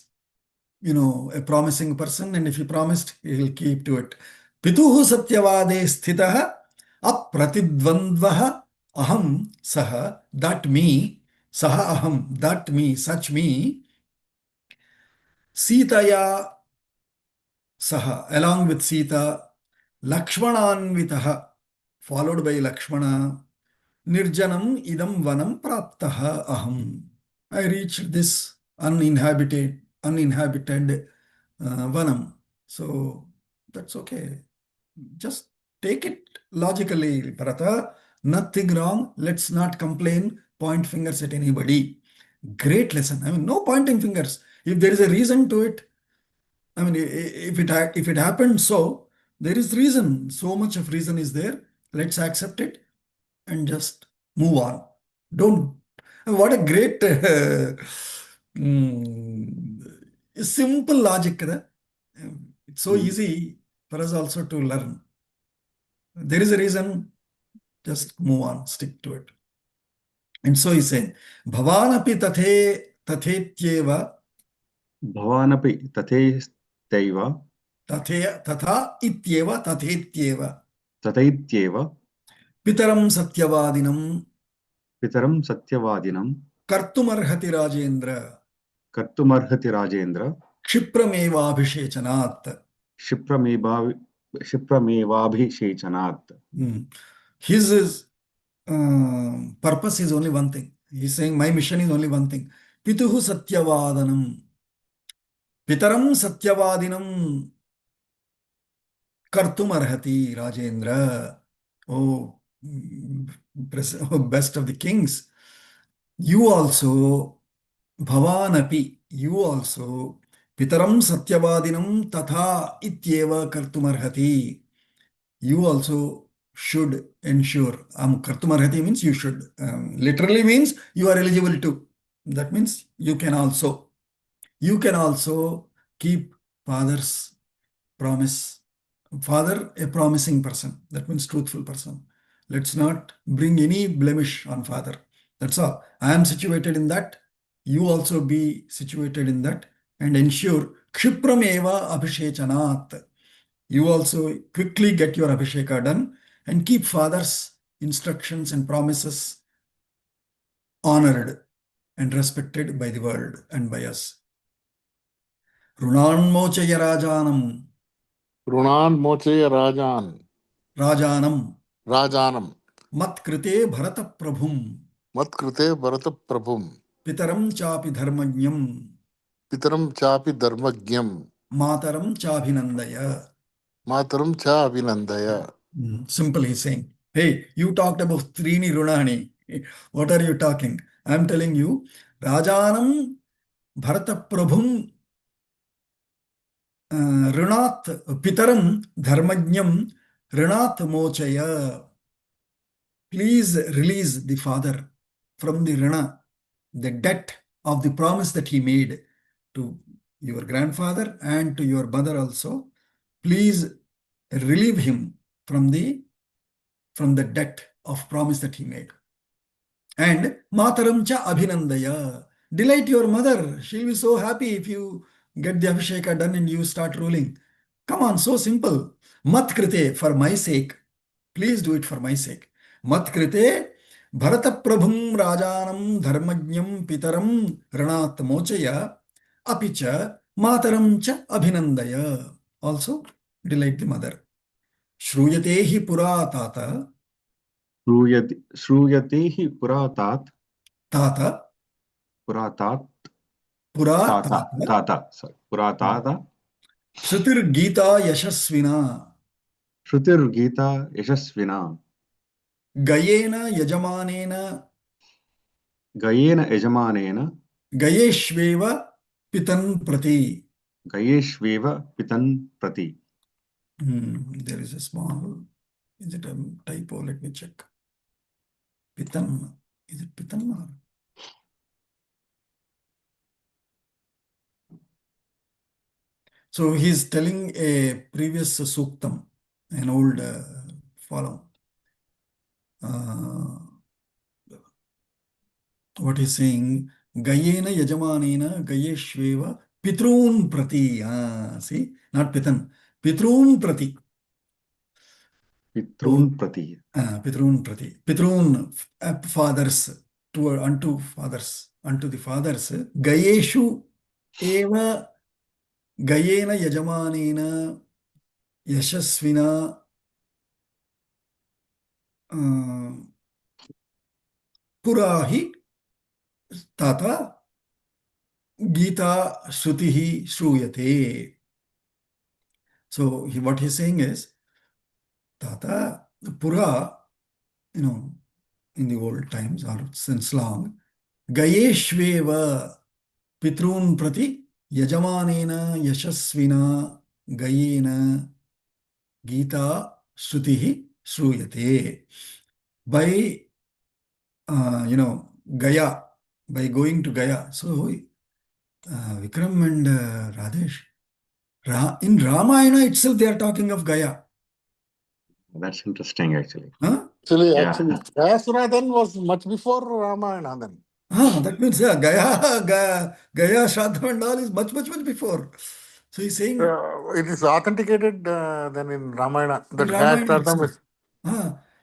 a promising person, and if he promised, he will keep to it. Pituhu satyavade sthitaha apratidvandvaha aham saha, that me, saha aham, that me, such me, Sitaya saha, along with Sita, Lakshmananvitaha, followed by Lakshmana, Nirjanam idam vanam praptaha aham. I reached this uninhabited vanam. So that's okay. Just take it logically, Bharata. Nothing wrong. Let's not complain, point fingers at anybody. Great lesson. I mean, no pointing fingers. If there is a reason to it, I mean, if it happened so, there is reason. So much of reason is there. Let's accept it and just move on. Don't. What a great, simple logic. Kada? It's so Hmm. easy for us also to learn. There is a reason, just move on, stick to it. And so he's saying, Bhavanapi tathetyeva, भवानपि तथैव tatha ityeva, tathetyeva, तथैत्येव pitaram satyavadinam, पितरं सत्यवादिनं kartumarhati Rajendra, कर्तुमर्हति Rajendra kshipramevaabhishechanat. क्षिप्रमेवा क्षिप्रमेवाभिषेचनात्. His purpose is only one thing. He's saying, my mission is only one thing. Pituhu satyavadanam. Pitaram satyavadinam kartum arhati Rajendra. Oh, oh, best of the kings. You also, Bhavanapi, you also, Pitaram satyavadinam tatha ityeva kartum arhati. You also should ensure. Kartumarhati means you should. Literally means you are eligible to. That means you can also. You can also keep father's promise. Father, a promising person. That means truthful person. Let's not bring any blemish on father. That's all. I am situated in that. You also be situated in that and ensure Kshipram eva abhishechanat. You also quickly get your Abhisheka done and keep father's instructions and promises honored and respected by the world and by us. Runanmochaya Rajanam, ऋणान् मोचय राजान् Rajanam, राजानं Matkrite Bharata Prabhum, मत्कृते भरतप्रभुं Pitaram Chapi Dharmanyam, पितरं चापि धर्मज्ञं Mataram Chabhinandaya. मातरं च अभिनन्दय. Simple, he's saying. Hey, you talked about Trini Runani. What are you talking? I'm telling you, Rajanam Bharata Prabhum ऋणात् पितरं धर्मज्ञं ऋणात् मोचय. Please release the father from the rina, the debt of the promise that he made to your grandfather and to your mother also. Please relieve him from the debt of promise that he made. And Mataram cha Abhinandaya. Delight your mother. She'll be so happy if you get the Abhisheka done and you start ruling. Come on, so simple. Mat krite, for my sake. Please do it for my sake. Mat krite, Bharata Prabhum Rajanam Dharmajnam Pitaram Ranat Mochaya Apicha Mataram cha Abhinandaya. Also, delight the mother. Shruyate hi pura tata. श्रूयते हि Tata. पुरातात् Pura ताता tata. ताता sorry पुरातात Shrutir Gita Yashasvina श्रुतिर्गीता यशस्विना Gayena Yajamanena गयेन यजमानेन Gayeshveva Pitan Prati. गयेष्वेव पितन् प्रति. There is a small, is it a typo? Let me check. Pitan. Is it Pitan or? So he's telling a previous suktam, an old follow. What he's saying, Gayena Yajamanena Gayeshveva Pitrun Prati. See, not Pitan. Pitrun Prati. पितॄन् So, प्रति. Pitrun Prati. Pitrun, fathers, unto fathers, unto the fathers. Gayeshu Eva Gayena Yajamanena Yashasvina Purahi Tata Gita Shrutihi Shruyate. So what he's saying is, Tata, Pura, in the old times or since long, Gayeshveva Pitrun Prati Yajamanena Yashasvina Gayena Gita Shrutihi Shruyate. By, Gaya, by going to Gaya. So, Vikram and Radesh, in Ramayana itself, they are talking of Gaya. That's interesting, actually. Huh? Yeah. Actually, Vyasranathan was much before Ramayana then. That means Gaya Shraddha and all is much, much, much before. So he's saying It is authenticated then in Ramayana. in That Ramayana Vyasranathan itself.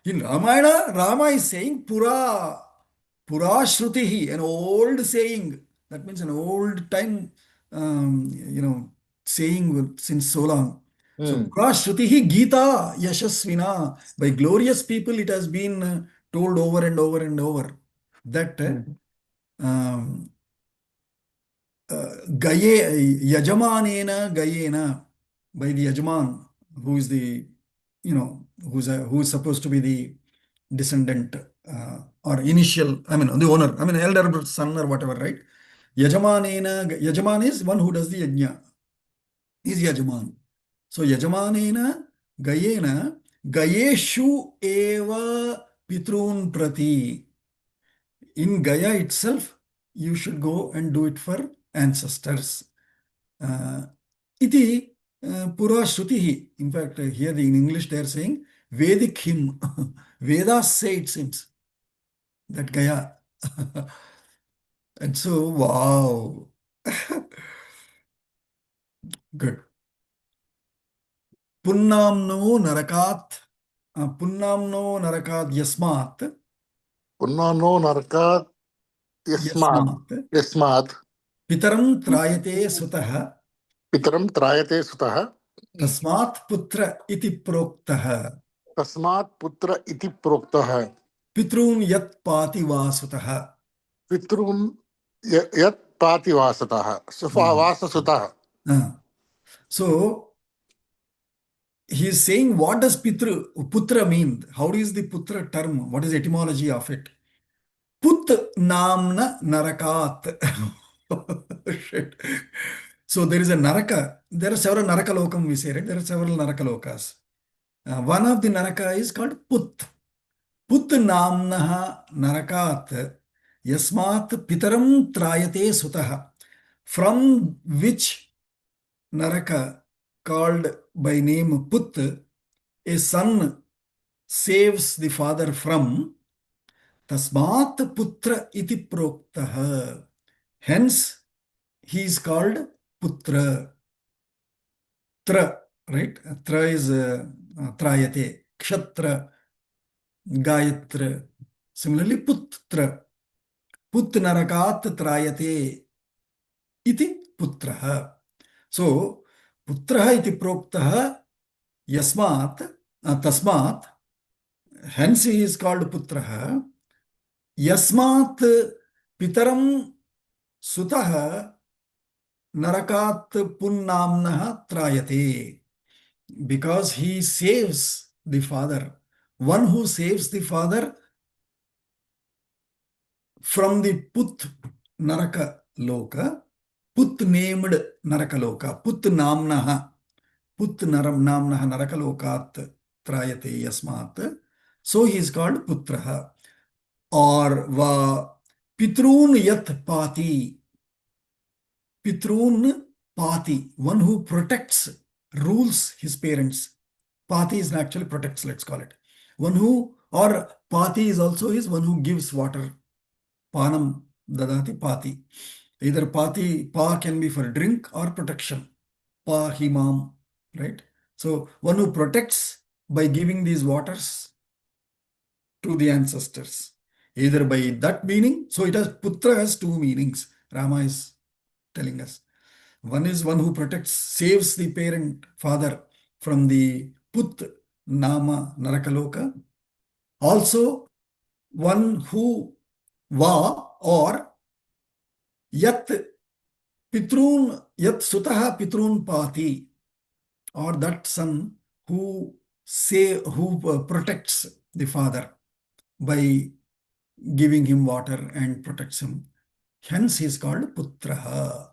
is In Ramayana, Rama is saying Pura Shrutihi, an old saying. That means an old time, saying since so long. So Pura Shrutihi Gita Yashasvina. By glorious people, it has been told over and over and over that um, Gaye, Yajamanena Gayena, by the Yajaman, who is the, who is supposed to be the descendant or initial, the owner, elder son or whatever, right? Yajaman is one who does the yajna, is Yajaman. So Yajamanena Gayena Gayeshu Eva Pitrun Prati. In Gaya itself, you should go and do it for ancestors. Iti Pura Shrutihi. In fact, here in English they are saying Vedic hymn. Vedas say it seems that Gaya. And so, wow. Good. Punnamno Narakat. Punnamno Narakat Yasmat. Punnano Narka Yasmat. Yasmat. Yasmat. Pitaram Trayate Sutaha. Pitaram Trayate Sutaha. Tasmat Putra Iti Proktaha. Tasmat Putra Iti Proktaha. Pitrun Yat Pati Vasutaha. Pitrun Yat Pati Vasataha. Sufa Vasasutaha. So he is saying, what does Putra mean? How is the Putra term? What is the etymology of it? Put namna narakat. Shit. So there is a naraka. There are several naraka lokam we say, right? There are several naraka lokas. One of the naraka is called Put. Put namna narakat yasmat pitaram trayate sutaha. From which naraka called by name Put, a son saves the father from Tasmat Putra iti Proktaha. Hence, he is called Putra. Tra, right? Tra is Trayate. Kshatra, Gayatra. Similarly, Putra. Put Narakat Trayate iti Putraha. So, Putraha iti Proktaha Yasmat, Tasmat. Hence, he is called Putraha. Yasmat Pitaram Sutaha Narakat Punnamnaha Trayate. Because he saves the father. One who saves the father from the Put Naraka Loka, Put named Naraka Loka, Put Namnaha, Put Naram Namnaha Naraka Lokat Trayate Yasmat. So he is called Putraha. Or Va Pitrun Yat Pati. Pitrun Pati, one who protects, rules his parents. Pati is actually protects, let's call it. One who, or Pati is also is one who gives water. Panam dadati Pati. Either Pati, Pa can be for drink or protection. Pa himam, right? So one who protects by giving these waters to the ancestors. Either by that meaning, so it has Putra has two meanings. Rama is telling us. One is one who protects, saves the parent, father from the Put Nama Narakaloka. Also, one who Va or Yat Pitrun, Yat Sutaha Pitrun Pati. or that son who protects the father by giving him water and protects him. Hence he is called Putraha.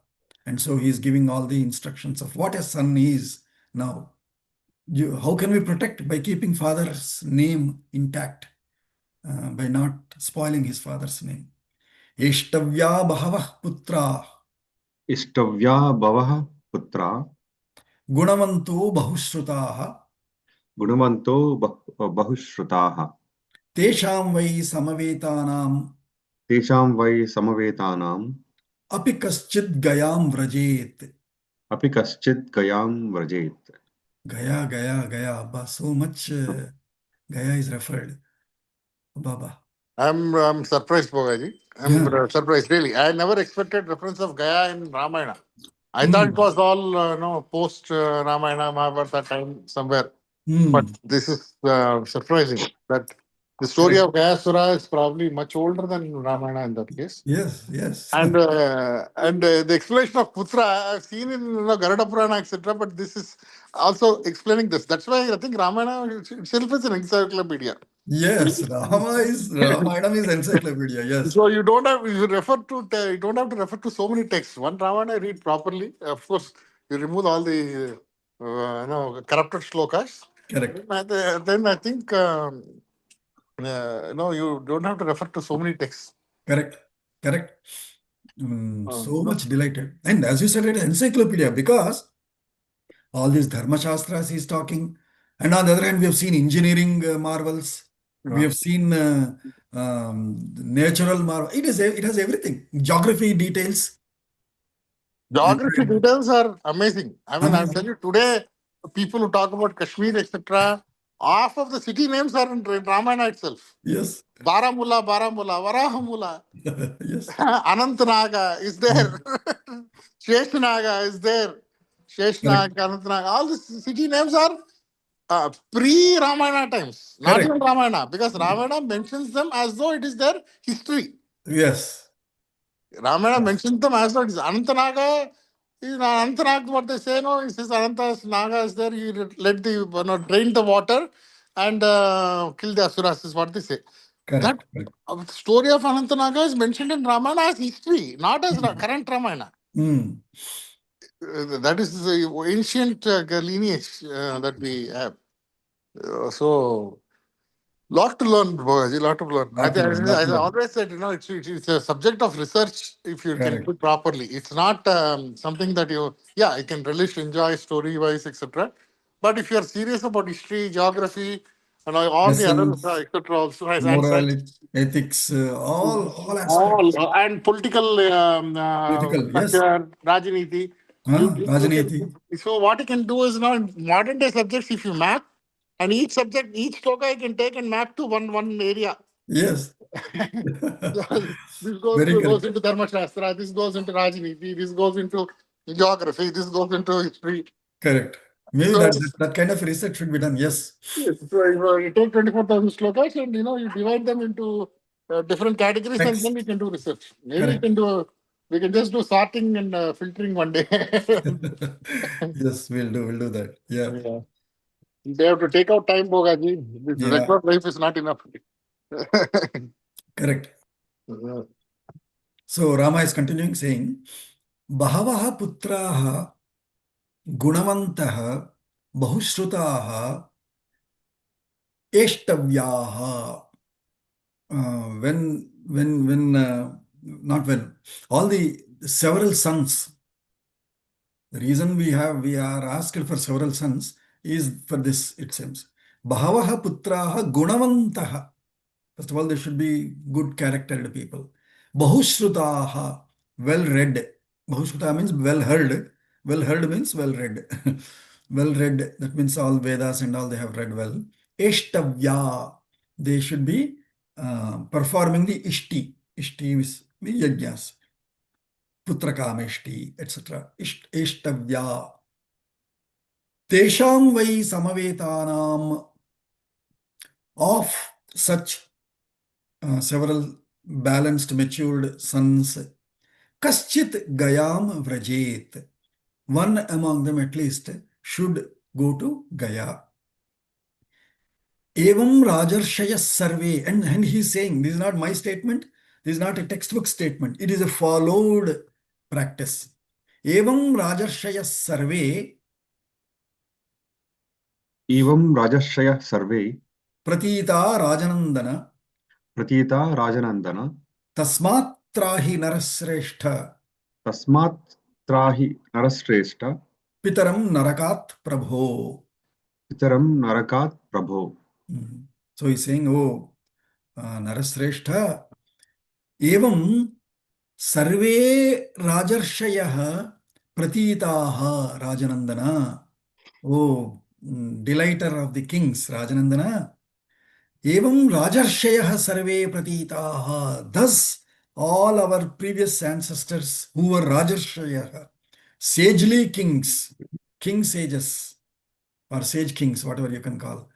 And so he is giving all the instructions of what a son is now. How can we protect? By keeping father's name intact, by not spoiling his father's name. Ishtavya Bahavah Putra इष्टव्या बहवः पुत्रा Gunavanto Bahushrutaha गुणवन्तो बहुश्रुताः Tesham Vai Samavetanam तेषां वै समवेतानाम् Api Kaschid Gayam Vrajet. अपि कश्चित् गयां व्रजेत्. Gaya, Gaya, Gaya. Abba, so much Gaya is referred. Baba. I'm surprised, Bogaji. I'm Yeah. surprised, really. I never expected reference of Gaya in Ramayana. I thought it Mm. was all post Ramayana, Mahabharata time somewhere. But Mm. this is surprising that the story Correct. of Gayasura is probably much older than Ramayana in that case. Yes, yes. And the explanation of Putra I've seen in Garuda Purana, etc. But this is also explaining this. That's why I think Ramayana itself is an encyclopedia. Yes, Ramayana is encyclopedia. Yes. So you don't have you refer to you don't have to refer to so many texts. One Ramayana read properly. Of course, you remove all the corrupted shlokas. Correct. Then I think you don't have to refer to so many texts. Correct. Correct. Oh, So no. much delighted. And as you said, it's encyclopedia because all these Dharma Shastras he's talking. And on the other hand, we have seen engineering marvels. We have seen natural marvel. It has everything. Geography details. Geography And, details are amazing. I mean, I'll tell amazing. you today, people who talk about Kashmir, etc., half of the city names are in Ramayana itself. Yes. Baramulla, Varahamula, Yes. Anantanaga is there, Sheshnaga is there, Correct. Sheshnaga, Anantanaga. All the city names are pre-Ramayana times, not Correct. even Ramayana, because Ramayana mentions them as though it is their history. Yes. Ramayana mentions them as though it is Anantanaga. In Anantanag, what they say, no, it says Ananta Naga is there. You let the drain the water and kill the asuras. Is what they say. That Correct. Correct. story of Anantanaga is mentioned in Ramayana as history, not as current Ramayana. Mm. That is the ancient lineage that we have. So lot to learn, Bhogaji, lot to learn. Lot to learn. Lot I to learn. always said, it's a subject of research if you can Correct. do it properly. It's not something that you can relish, enjoy story-wise, etc. But if you're serious about history, geography, and all the other, Lessons, etc., also, and science, morality, ethics, all aspects. all and political Political, yes. structure, Rajniti. You Rajniti. can, so what you can do is now in modern day subjects, if you map, and each subject, each sloka you can take and map to one area. Yes. This Very goes correct. into Dharma Shastra, this goes into Rajniti, this goes into geography, this goes into history. Correct. Maybe So, that kind of research should be done. Yes. yes, so you take 24,000 slokas and you divide them into different categories and then Text. you can do research. Maybe Correct. we can just do sorting and filtering one day. Yes, we'll do that. Yeah. Yeah. They have to take out time, Bogaji. This Yeah. regular life is not enough. Correct. Yeah. So Rama is continuing saying, Bahavaha putraha gunavantaha bahushrutaha eshtavyaha. Not when, all the several sons. The reason we are asked for several sons is for this, it seems. Bahavaha putraha gunavantaha. First of all, they should be good charactered people. Bahushrutaha, well read. Bahushruta means well heard. Well heard means well read. Well read, that means all Vedas and all they have read well. Eshtavya, they should be performing the ishti. Ishti is the yajnas. Putrakameshti, etc. Eshtavya. Tesham vai samavetanam, of such several balanced, matured sons. Kaschit Gayam Vrajet. One among them at least should go to Gaya. Evam Rajarshaya Sarve. And he's saying, this is not my statement, this is not a textbook statement, it is a followed practice. Evam Rajarshaya Sarve Evam Rajashaya Sarve Pratita Rajanandana Pratita Rajanandana Tasmat Trahi Narasreshta Tasmat Trahi Narashreshta Pitaram Narakat Prabho. Pitaram Narakat Prabho. So he's saying, oh, Narasreshta, evam sarve rajarshayah pratitaha Rajanandana. Oh, delighter of the kings, Rajanandana. Evam rajarshayah sarve pratitaha. Thus, all our previous ancestors who were rajarshayah, sagely kings, king sages, or sage kings, whatever you can call,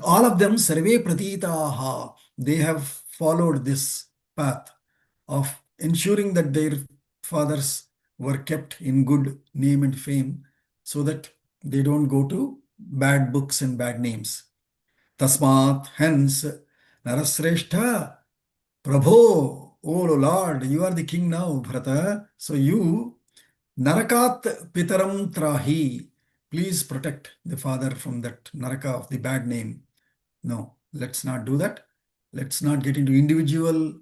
all of them sarve pratitaha, they have followed this path of ensuring that their fathers were kept in good name and fame so that they don't go to bad books and bad names. Tasmat, hence, Narasreshta, Prabho, oh Lord, you are the king now, Bharata. So you, Narakat Pitaram Trahi, please protect the father from that Naraka of the bad name. No, let's not do that. Let's not get into individual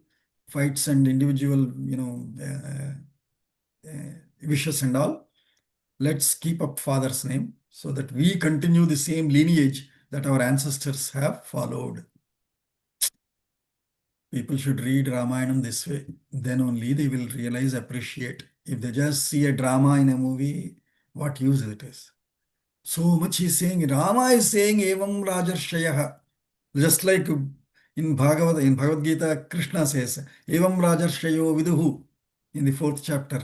fights and individual, wishes and all. Let's keep up father's name so that we continue the same lineage that our ancestors have followed. People should read Ramayanam this way. Then only they will realize, appreciate. If they just see a drama in a movie, what use it is? So much he's saying. Rama is saying, Evam Rajarshayah. Just like in Bhagavad Gita, Krishna says, Evam Rajarshayo Viduhu in the 4th chapter.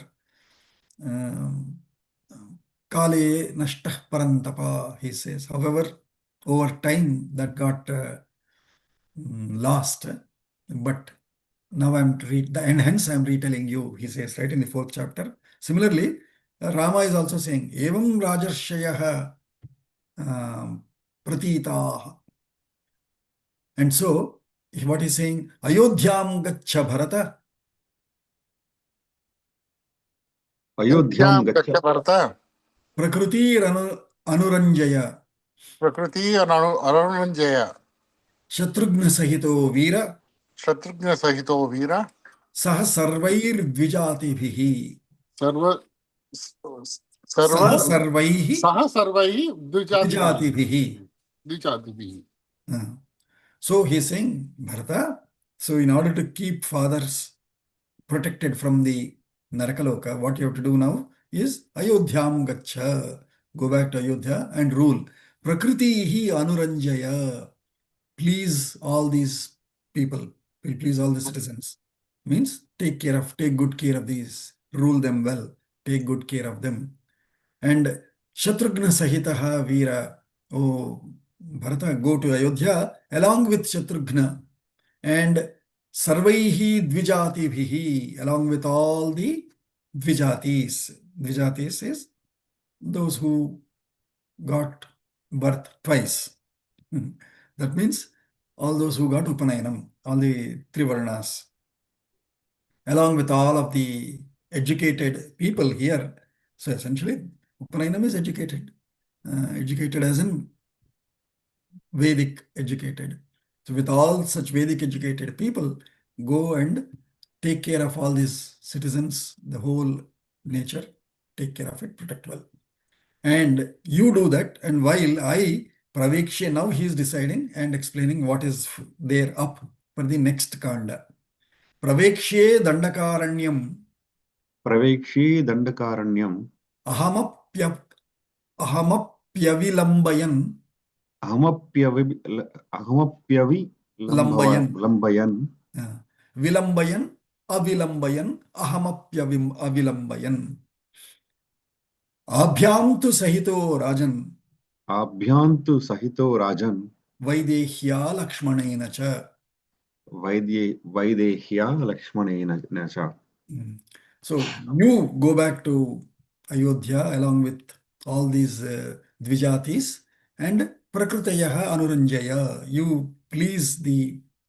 Kale Nashtah Parantapa, he says. However, over time that got lost. But now and hence I'm retelling you, he says, right in the 4th chapter. Similarly, Rama is also saying, Evam Rajarshayah Pratitaha. And so, what he's saying, Ayodhyam Gacha Bharata, Ayodhyam Gacha Bharata. Prakriti Anuranjaya, Prakriti Anuranjaya. Shatrugna Sahito Veera, Shatrugna Sahito Veera. Saha Sarvair Dvijatibhihi, Sarva Saha Sarva Sarvaihi Saha Sarvai Dvijatibihi. Dvijatibhihi. Dvijatibihi. So he's saying, Bharata, so in order to keep fathers protected from the Narakaloka, what you have to do now is Ayodhyam Gacha. Go back to Ayodhya and rule. Prakriti Anuranjaya. Please all these people, please all the citizens. Means take good care of these, rule them well, take good care of them. And Shatrugna Sahitaha Veera. Oh, Bharata, go to Ayodhya along with Shatrugna and Sarvaihi Dvijatibhihi, along with all the Dvijatis. Dvijatis is those who got birth twice. That means all those who got Upanayanam, all the Trivarnas, along with all of the educated people here. So essentially, Upanayanam is educated. Educated as in Vedic educated. So with all such Vedic educated people, go and take care of all these citizens, the whole nature, take care of it, protect well. And you do that. And while I, Pravekshe, now he is deciding and explaining what is there up for the next kanda. Pravekshe Dandakaranyam Pravekshi Dandakaranyam Ahamapyavilambayan Ahamapyavi Lambayan. Lambayan Vilambayan, Avilambayan, Avilambayan. Abhyam tu Sahito Rajan. Abhyantu Sahito Rajan Vaidehya Lakshmanena cha. Vaidehya Lakshmanena cha. So you go back to Ayodhya along with all these Dvijatis, and Prakritayah Anuranjaya.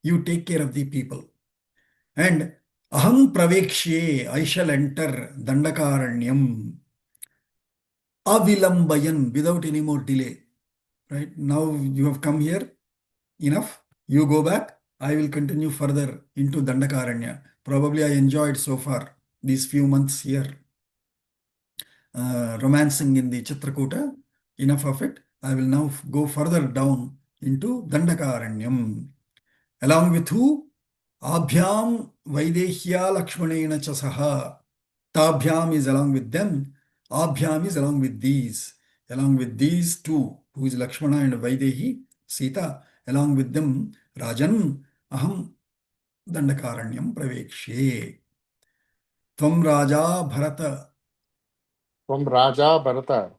You take care of the people. And Aham Pravekshye, I shall enter Dandakaranyam. Avilambayan, without any more delay. Right? Now you have come here, enough. You go back. I will continue further into Dandakaranya. Probably I enjoyed so far these few months here, romancing in the Chitrakuta. Enough of it. I will now go further down into Dandakaranyam. Along with who? Abhyam Vaidehya Lakshmanena Chasaha. Tabhyam is along with them. Abhyam is along with these. Along with these two, who is Lakshmana and Vaidehi, Sita, along with them, Rajan, Aham Dandakaranyam Pravekshe. Tvam Raja Bharata From Raja Bharata,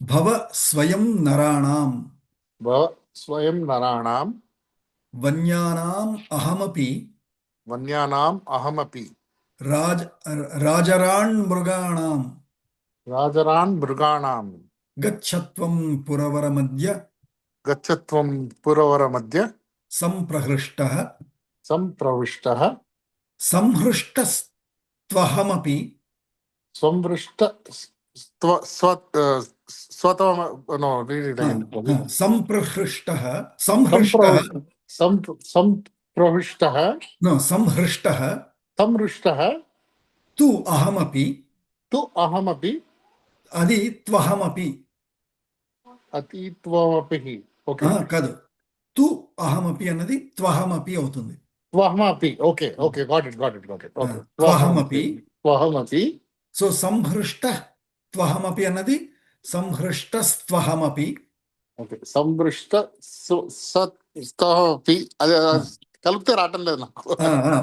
Bhava Swayam Naranam Swayam Naranam, Vanyanam Ahamapi Vanyanam Ahamapi, Rajaran Mruganam Rajaran Mruganam, Gachatvam Puravaраmadya Gachatvam Puravara Madhya, Samprahrishtaha Sampravishtaha, Samhrishtastvahamapi Samvrishta Swatama, no, read it again. Samprahrishtaha Samhrishtaha Sampravishtaha, No, Samhrishtaha Samrishtaha, Tu Ahamapi Tu Ahamapi, Adi Tvahamapi Atitvamapi. Okay. Kadu Tu Ahamapi Anadi Tvahamapi avutundi. Twahamapi. Okay, okay, got it. Okay. Tvahamapi. Twahamapi. So Samhrishta Tvahamapi Anadi Samhrishtastvahamapi. Okay. Sambrishta Satstahapi. కలిపితే రావటం లేదు నాకు.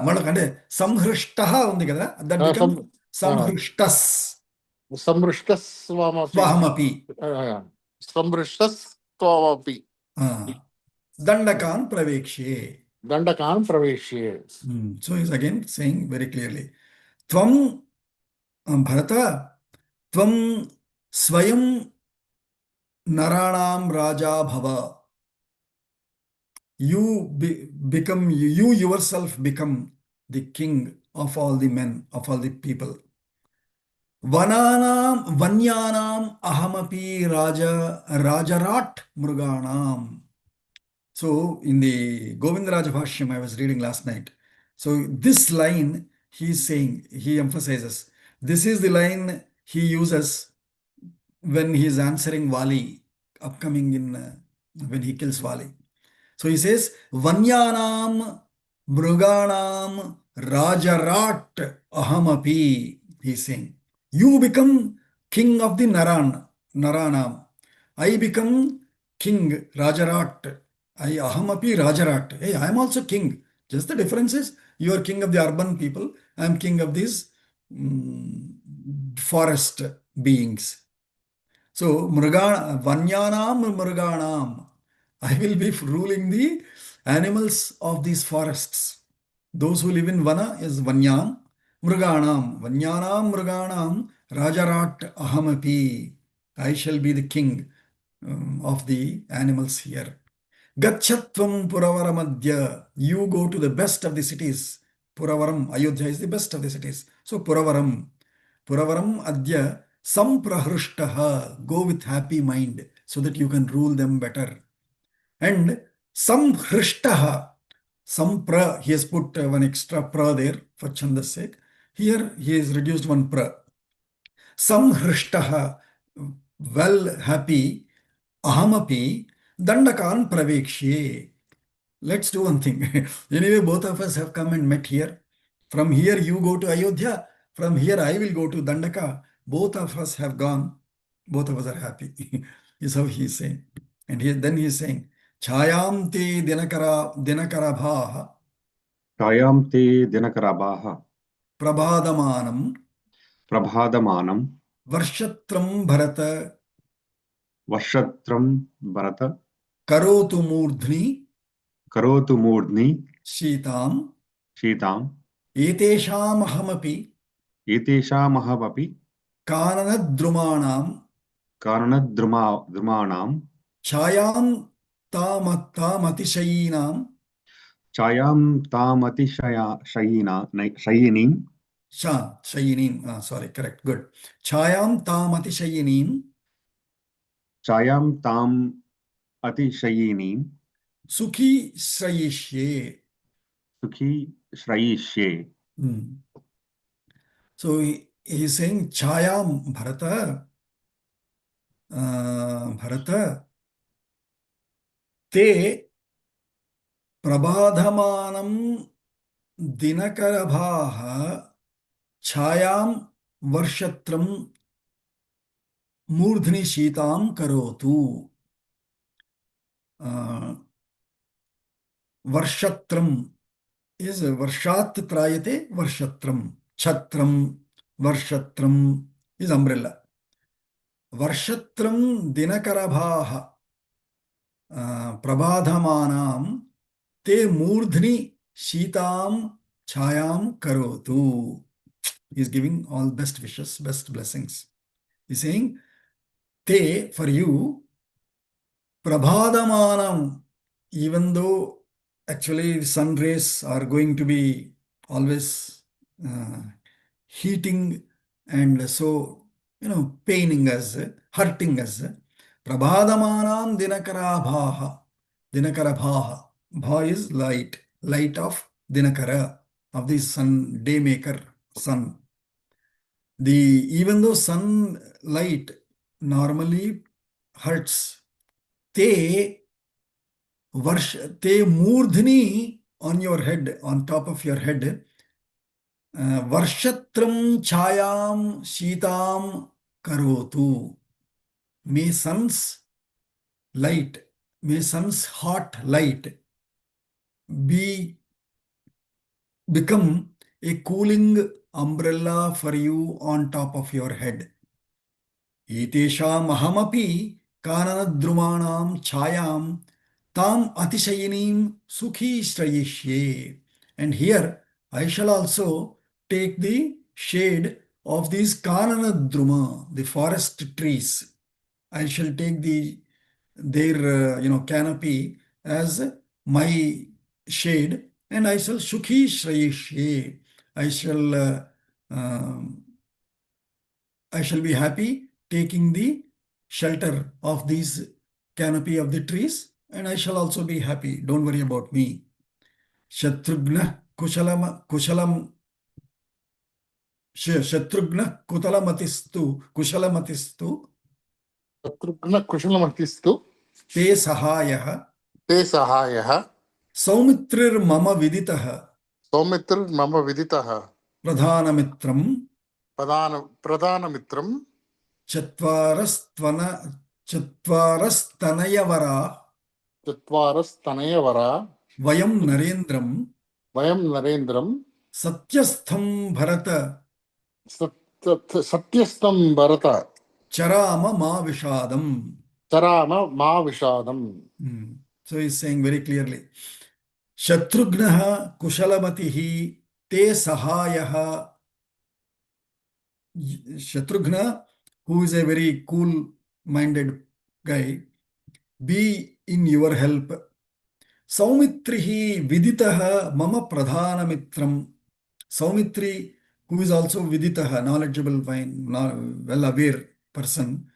మనకంటే సంహృష్ట ఉంది కదా, that become సంహృష్టస్ సంహృష్టస్వామపి. సంహృష్టస్వామపి. దండకాన్ ప్రవేక్ష్యే. దండకాన్ ప్రవేశ్యే. So he's again saying very clearly, Tvam Bharata, Tvam Swayam Naranam Raja Bhava. You yourself become the king of all the men, of all the people. Vanyanam ahamapi rajarat mruganam. So in the Govindaraja Bhashyam I was reading last night. So this line he is saying, he emphasizes, this is the line he uses when he is answering Vali, upcoming in when he kills Vali. So he says, Vanyanam Mruganam Rajarat Ahamapi. He is saying, you become king of the Naranam. I become king Rajarat. Ahamapi Rajarat. Hey, I am also king. Just the difference is, you are king of the urban people. I am king of these forest beings. So Vanyanam Mruganam. I will be ruling the animals of these forests. Those who live in Vana is Vanyam, Mruganam. Vanyanam Mruganam Rajarat Ahamapi. I shall be the king of the animals here. Gachatvam Puravaramadya. You go to the best of the cities. Puravaram, Ayodhya is the best of the cities. So Puravaram Adya Samprahrishtaha. Go with happy mind so that you can rule them better. And Samhrishtaha, Sampra, he has put one extra pra there for Chanda's sake. Here he has reduced one pra. Samhrishtaha, well happy, ahamapi, dandakan pravekshe. Let's do one thing. Anyway, both of us have come and met here. From here you go to Ayodhya. From here I will go to Dandaka. Both of us have gone. Both of us are happy. Is how he is saying. And then he is saying, Chayam te dinakarabaha. Chayam te dinakarabaha. Prabhadamanam. Prabhadamanam. Varshatram Bharata. Varshatram Bharata. Karotu Murdhni. Karotu Murdhni. Shitam. Etesham ahamapi. Etesham ahamapi. Kananadrumanam. कारणद्रुमाणां छायां तामतिशयीनां छायां शयिनीं sorry, correct, good. Chayam tam atishayinim छायां ताम् अतिशयिनीं sukhi shrayishye. सुखी श्रयिष्ये. So he is saying Chayam Bharata, Bharata, te prabadhamanam dinakarabhaha Chayam varshatram मूर्धनि शीतां करोतु. वर्षत्रम is varshat trayate varshatram. Chatram, varshatram is umbrella. Varshatram dinakarabhaha prabadhamanam te मूर्धनि शीतां chayam karotu. He is giving all best wishes, best blessings. He is saying, te, for you, prabhadamanam, even though actually sun rays are going to be always heating and so, paining us, hurting us. Prabhadamanam dinakarabhaha. Dinakarabhaha. Bha is light. Light of Dinakara, of the sun, day maker, sun. Even though sunlight normally hurts, te Murdhini on your head, on top of your head, Varshatram Chayam Shitam Karotu. May sun's light, may sun's hot light become a cooling umbrella for you on top of your head. Etesham ahamapi kananadrumanam chayam tam atishayinim sukhi shrayishye. And here I shall also take the shade of these kananadruma, the forest trees. I shall take their canopy as my shade, and I shall sukhi shrayishye. I shall be happy taking the shelter of these canopy of the trees, and I shall also be happy. Don't worry about me. Shatrugna kushalamatistu Shatrugna kushalamatistu te sahayah te sahayah Saumitrir mama viditah Saumitr mama viditah pradhanamitram Pradhanamitram chattvarastanayavara Chattvarastanayavara vayam narendram Vayam Narendram satyastham bharata Satyastam Bharata charama ma vishadam. Charama Ma Vishadam. So he's saying very clearly, Shatrugnaha kushalamatihi te sahayaha. Shatrugna, who is a very cool-minded guy, be in your help. Saumitrihi viditaha mama pradhana mitram. Saumitri, who is also viditaha, knowledgeable, well-aware person.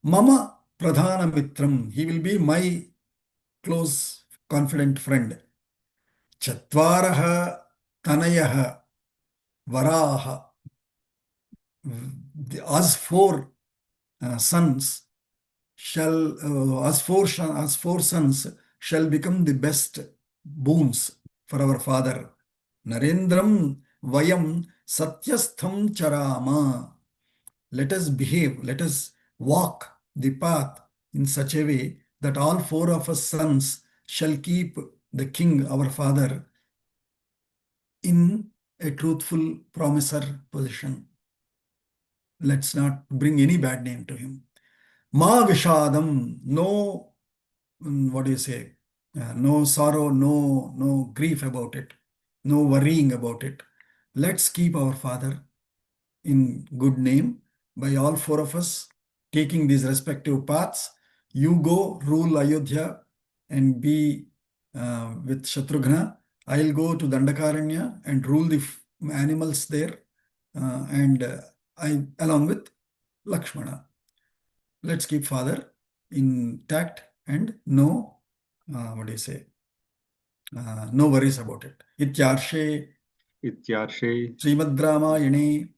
Mama pradhana mitram. He will be my close, confident friend. Chatvaraha tanayaha varaha. As four sons as four sons shall become the best boons for our father. Narendram vayam satyastham charama. Let us behave, let us walk the path in such a way that all four of us sons shall keep the king, our father, in a truthful promiser position. Let's not bring any bad name to him. Ma vishadam, no, what do you say? No sorrow, no grief about it, no worrying about it. Let's keep our father in good name by all four of us taking these respective paths. You go rule Ayodhya and be with Shatrughna. I'll go to Dandakaranya and rule the animals there, and I along with Lakshmana. Let's keep father intact and no, what do you say? No worries about it. Ityarshe Ityarshe Srimad Ramayane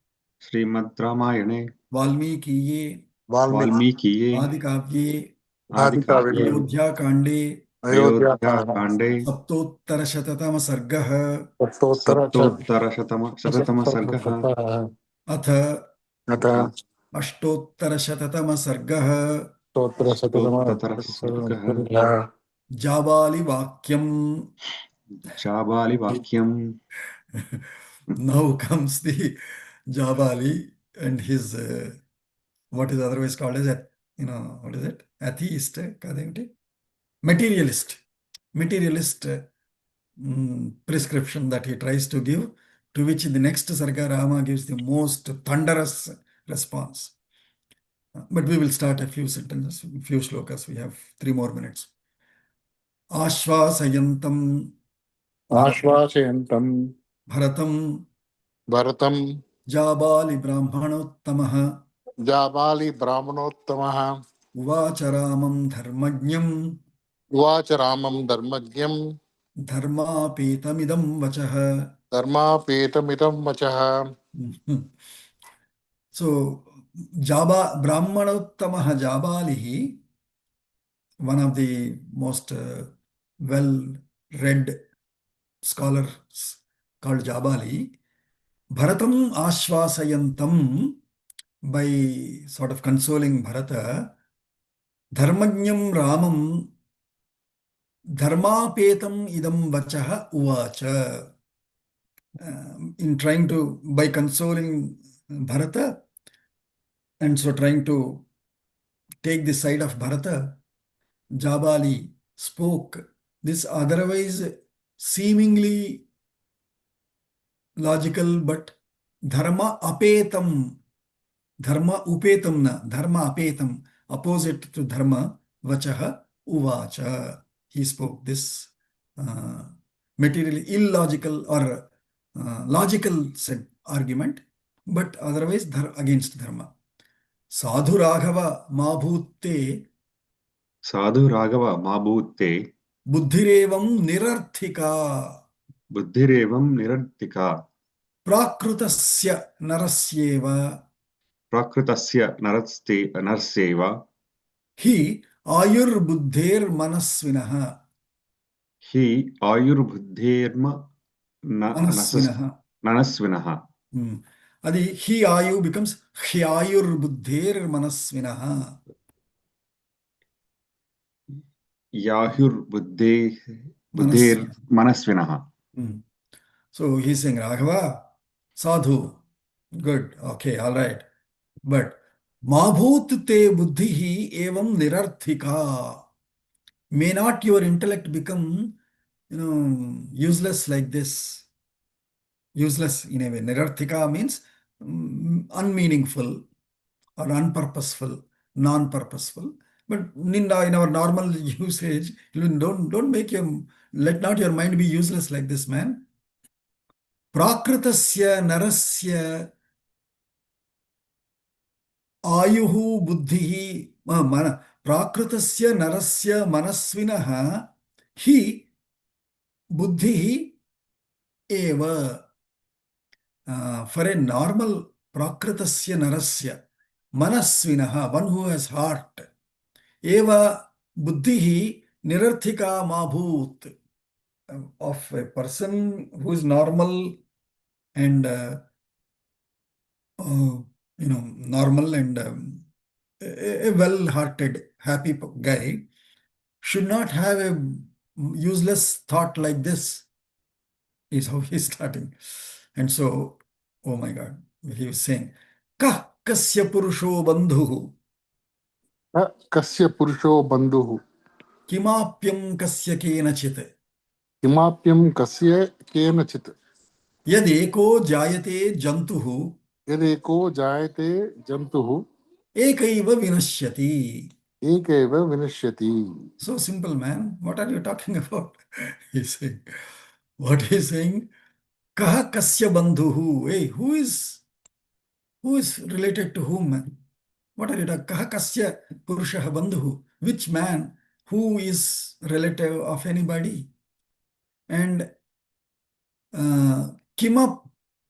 Srimad Ramayane Valmikiye Valmikiye Adikavye Adikavye Ayodhya Kande Ayodhya Kande Saptottara Shatatama Sargaha Saptottara Shatatama Sargaha Atha Atha Ashtottara Shatatama Sargaha Ashtottara Sargaha Jabali Vakyam. Jabali Vakyam. Now comes the Jabali and his what is otherwise called as what is it? Atheist, kademti? Materialist prescription that he tries to give, to which the next Sarga Rama gives the most thunderous response. But we will start a few sentences, few shlokas. We have 3 more minutes. Ashvasayantam Bharatam Jabali Brahmanottamah Uvacha Ramam Dharmajñam Dharmapetamidam Vachah. So, Brahmanottamah Jabalihi, one of the most well-read scholars called Jabali, Bharatam Ashvasayantam, by sort of consoling Bharata, Dharmajñam Ramam Dharmapetam idam vachaha uvacha. In trying to, by consoling Bharata, and so trying to take the side of Bharata, Jabali spoke this otherwise seemingly logical but dharma apetam, dharma upetam na, dharma apetam, opposite to dharma, vachaha uvacha. He spoke this materially illogical or logical said argument, but otherwise against dharma. Sadhu Raghava Mabhutte Sadhu Raghava Mabhutte Buddhirevam Nirarthika Buddhirevam Nirartika Prakrutasya Narasyeva Prakritasya Narasyeva Hi Ayur Buddhir Manasvinaha He Ayurbuddhirma Nanasvinaha. Adi Hi Ayu becomes Hyayur Buddhir Manasvinaha. Yahur Buddhir Manasvinaha. So he's saying, Raghava, Sadhu, good, okay, all right. But Mabhut te buddhihi evam nirarthika. May not your intellect become, useless like this. Useless in a way. Nirarthika means unmeaningful or unpurposeful, non-purposeful. But in our normal usage, don't make let not your mind be useless like this, man. Prakritasya narasya ayuhu buddhihi prakritasya narasya manasvinaha hi buddhihi eva. For a normal prakritasya narasya manasvinaha, one who has heart, eva buddhihi nirarthika mabhut, of a person who is normal and normal and a well-hearted, happy guy should not have a useless thought like this, is how he's starting. And so, oh my God, he was saying, Kah kasya purusho bandhuhu Kasya Purusho Bandhu kimapyam kasya kenachit Kimapyam Kasya Kenachit yad eko jayate jantuhu Yadeko Jayate Jantuhu ekaiva vinashyati. ekeva vinashyati. So simple, man. What are you talking about? He's saying, what he's saying, kaha kasya bandhuhu. Hey, who is related to whom, man? What are you talking? Kaha kasya purushaha bandhuhu. Which man who is relative of anybody? And kimap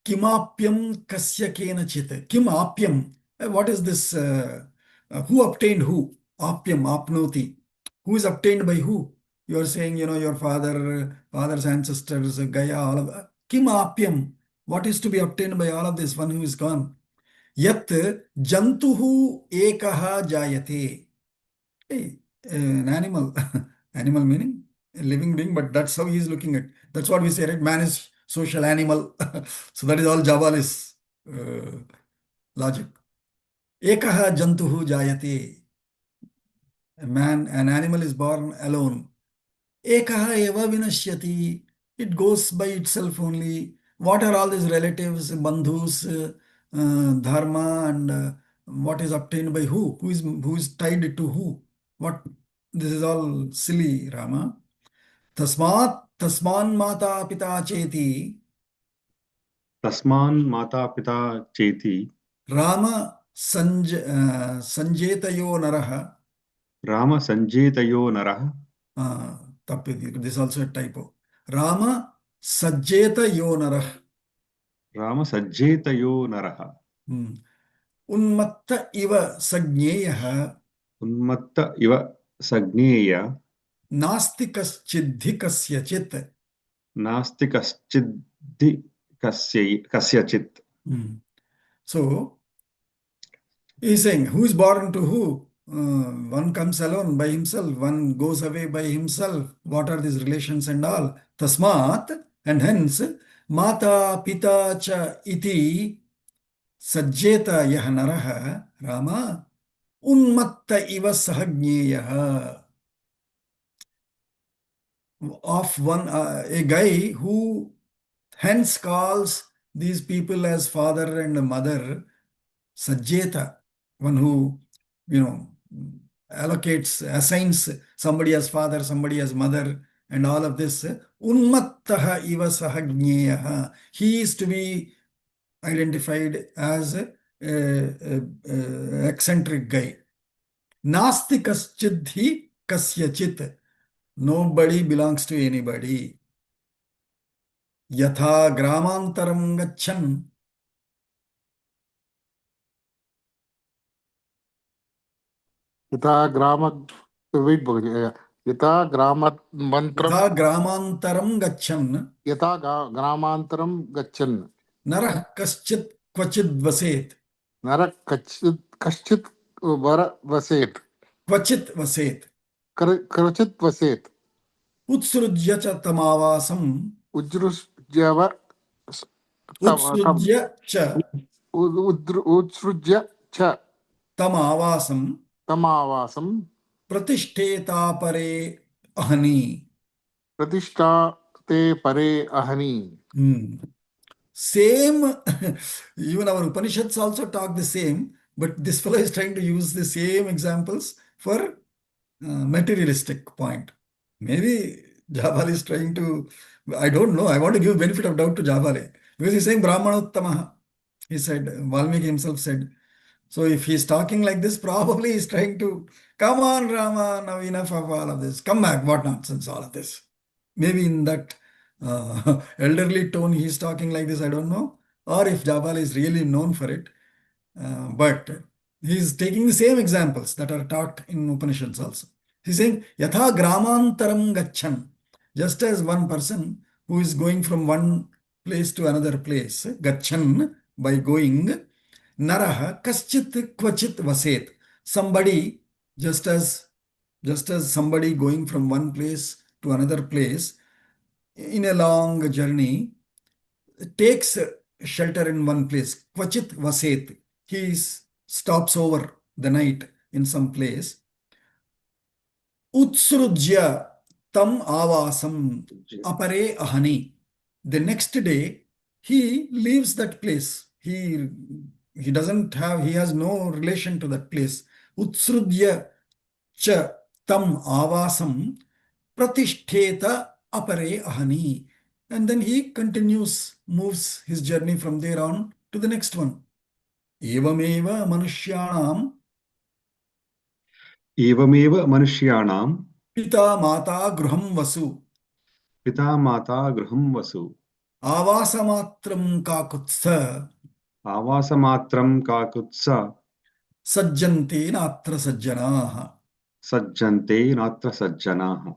kimapyam kasya kenachit. Kim apyam. What is this? Who obtained who? Apyam, apnoti. Who is obtained by who? You are saying, your father's ancestors, Gaya, all of that. Kim apyam. What is to be obtained by all of this one who is gone? Yat jantuhu ekaha jayate. Hey, an animal. Animal meaning a living being, but that's how he is looking at. That's what we say, right? Man is social animal. So that is all Javalis logic. Ekaha jantuhu jayate. An animal is born alone. Ekaha eva vinashyati. It goes by itself only. What are all these relatives, bandhus, dharma, and what is obtained by who? Who is tied to who? What? This is all silly, Rama. Tasman mata pita cheti. Tasman mata pita cheti. Rama sanjetayo naraha. Rama sanjetayo naraha. This is also a typo. Rama sajjetayo narah. Rama sajjetayo naraha. Unmatta iva sajneyah. Unmatta iva sagneya. Nasti kaschidhi kasyachit. Nasti kaschidhi kasyachit. So, he's saying, who is born to who? One comes alone by himself, one goes away by himself. What are these relations and all? Tasmat, and hence, mata pita cha iti sajjeta yah naraha, Rama, unmatta iva sahagneyaha. Of a guy who hence calls these people as father and mother, sajjeta, one who, assigns somebody as father, somebody as mother, and all of this. Unmattaha iva sahagneyaha. He is to be identified as a eccentric guy. Nasti kaschidhi kasyachit. Nobody belongs to anybody. Yatha gramantaram gachan. Yata grama, wait, yata grama mantram, Yatha gramantaram gachan. yata gramantaram gachan. Narah kaschit kvachid vaset. Narak kaschit vara vaset. Kvachit vaset. Krachit vaset. Utsrujya cha tamavasam. Ujrusjava Utsrujya cha utsrujya cha tamavasam. tamavasam Pratishteta pare ahani. pratishta te pare ahani. Same, even our Upanishads also talk the same, but this fellow is trying to use the same examples for materialistic point. Maybe Jabali is trying to, I don't know, I want to give benefit of doubt to Jabali because he's saying Brahmanottamaha. He said, Valmiki himself said. So if he's talking like this, probably he's trying to, come on, Rama, now enough of all of this. Come back, what nonsense, all of this. Maybe in that elderly tone he's talking like this, I don't know. Or if Jabal is really known for it. But he's taking the same examples that are taught in Upanishads also. He's saying, Yatha gramantaram gachan. Just as one person who is going from one place to another place, gachan, by going, naraha kaschit kvachit vaset. Somebody, just as somebody going from one place to another place in a long journey takes shelter in one place. Kvachit vaset. He stops over the night in some place. Utsrujya tam avasam apare ahani. The next day, he leaves that place. He he has no relation to that place. Utsrudya cha tam avasam pratishteta apare ahani. And then he moves his journey from there on to the next one. Evameva manushyanam Evameva manushyanam pita mata gruham vasu pita mata gruham vasu avasamatram kakutsa avasamatram kakutsa sajjante natra sajjanaha. sajjante natra sajjanaha.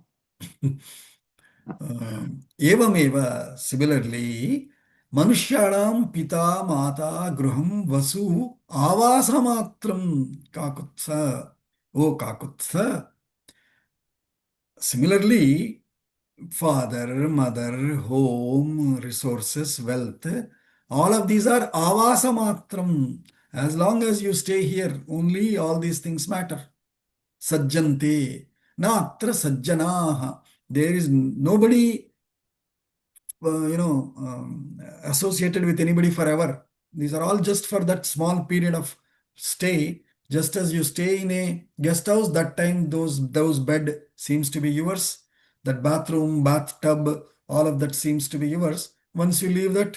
Evameva, similarly, Manushyanam pita mata gruham vasu avasamatram kakutsa. Oh kakutsa. Similarly, father, mother, home, resources, wealth, all of these are avasamatram. As long as you stay here, only all these things matter. Sajjante. Natra sajjanaha. There is nobody associated with anybody forever. These are all just for that small period of stay. Just as you stay in a guest house, that time those bed seems to be yours. That bathroom, bathtub, all of that seems to be yours. Once you leave that,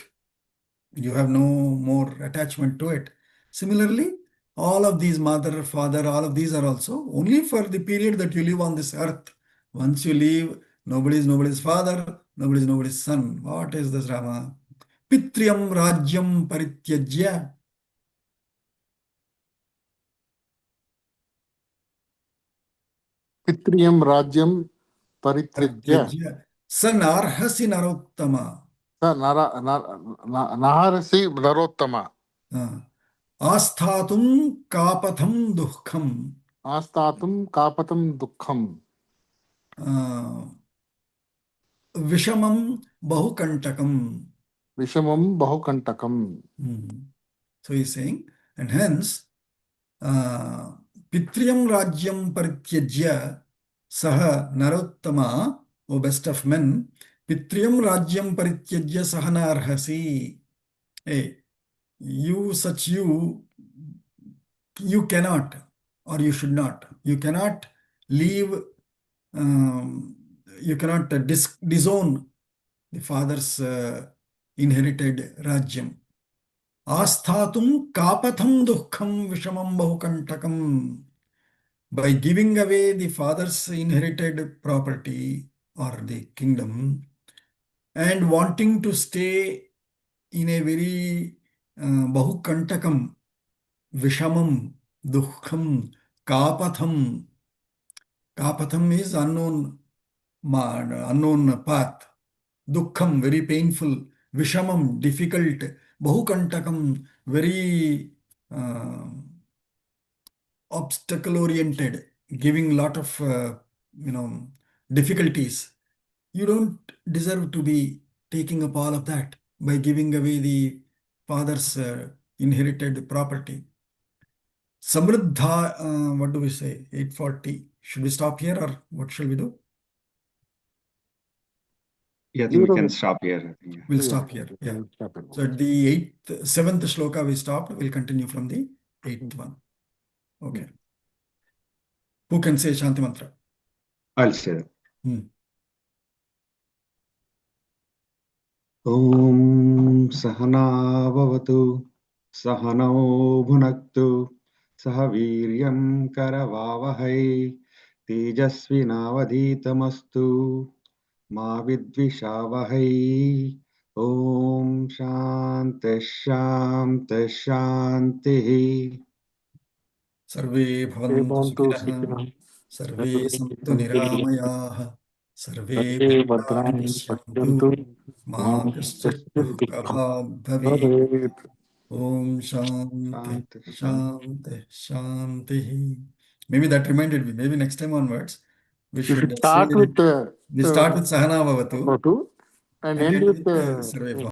you have no more attachment to it. Similarly, all of these mother, father, all of these are also only for the period that you live on this earth. Once you leave, nobody is nobody's father, nobody is nobody's son. What is this, Rama? Pitriyam rajyam parityajya. Pitriyam Rajyam Parityajya. Parityajya. Sanarhasi narottama. Naharasi Narottama. Asthatum kapatham dukham. Astatum Kapatam Dukkham. Vishamam bahukantakam. Vishamam Bahukantakam. So he's saying, and hence, Pitriyam Rajyam Parityajya Saha Narottama, O best of men, Pitriyam Rajyam Parityajya Saha Narhasi. Hey, you cannot, or you should not. You cannot leave, you cannot disown the father's inherited Rajyam. Asthatum kapatham dukkham vishamam bahukantakam. By giving away the father's inherited property or the kingdom and wanting to stay in a very bahukantakam, vishamam, dukkham, kapatham. Kapatham is unknown path. Dukkham, very painful. Vishamam, difficult. Bahukantakam, very obstacle oriented, giving lot of difficulties. You don't deserve to be taking up all of that by giving away the father's inherited property. Samruddha, what do we say? 840. Should we stop here or what shall we do? Yeah, I think we can stop here. I think. We'll stop here. Yeah. So at the seventh shloka we stopped. We'll continue from the eighth one. Okay. Who can say Shanti Mantra? I'll say that. Om Sahana Bhavatu Sahano Bhunaktu Sahaviryam Karavavahai Tejasvinavadhitamastu Ma Vidvishavahai. Om Shanti Shanti Shanti. Sarve bhavantu sukhinah, sarve santu niramayaः, sarve bhadrani pashyantu, ma kaschit dukkha bhavet. Om Shanti Shanti Shanti. Maybe that reminded me. Maybe next time onwards we should start with we start with Sahana Bhavatu and and end end with with Sarve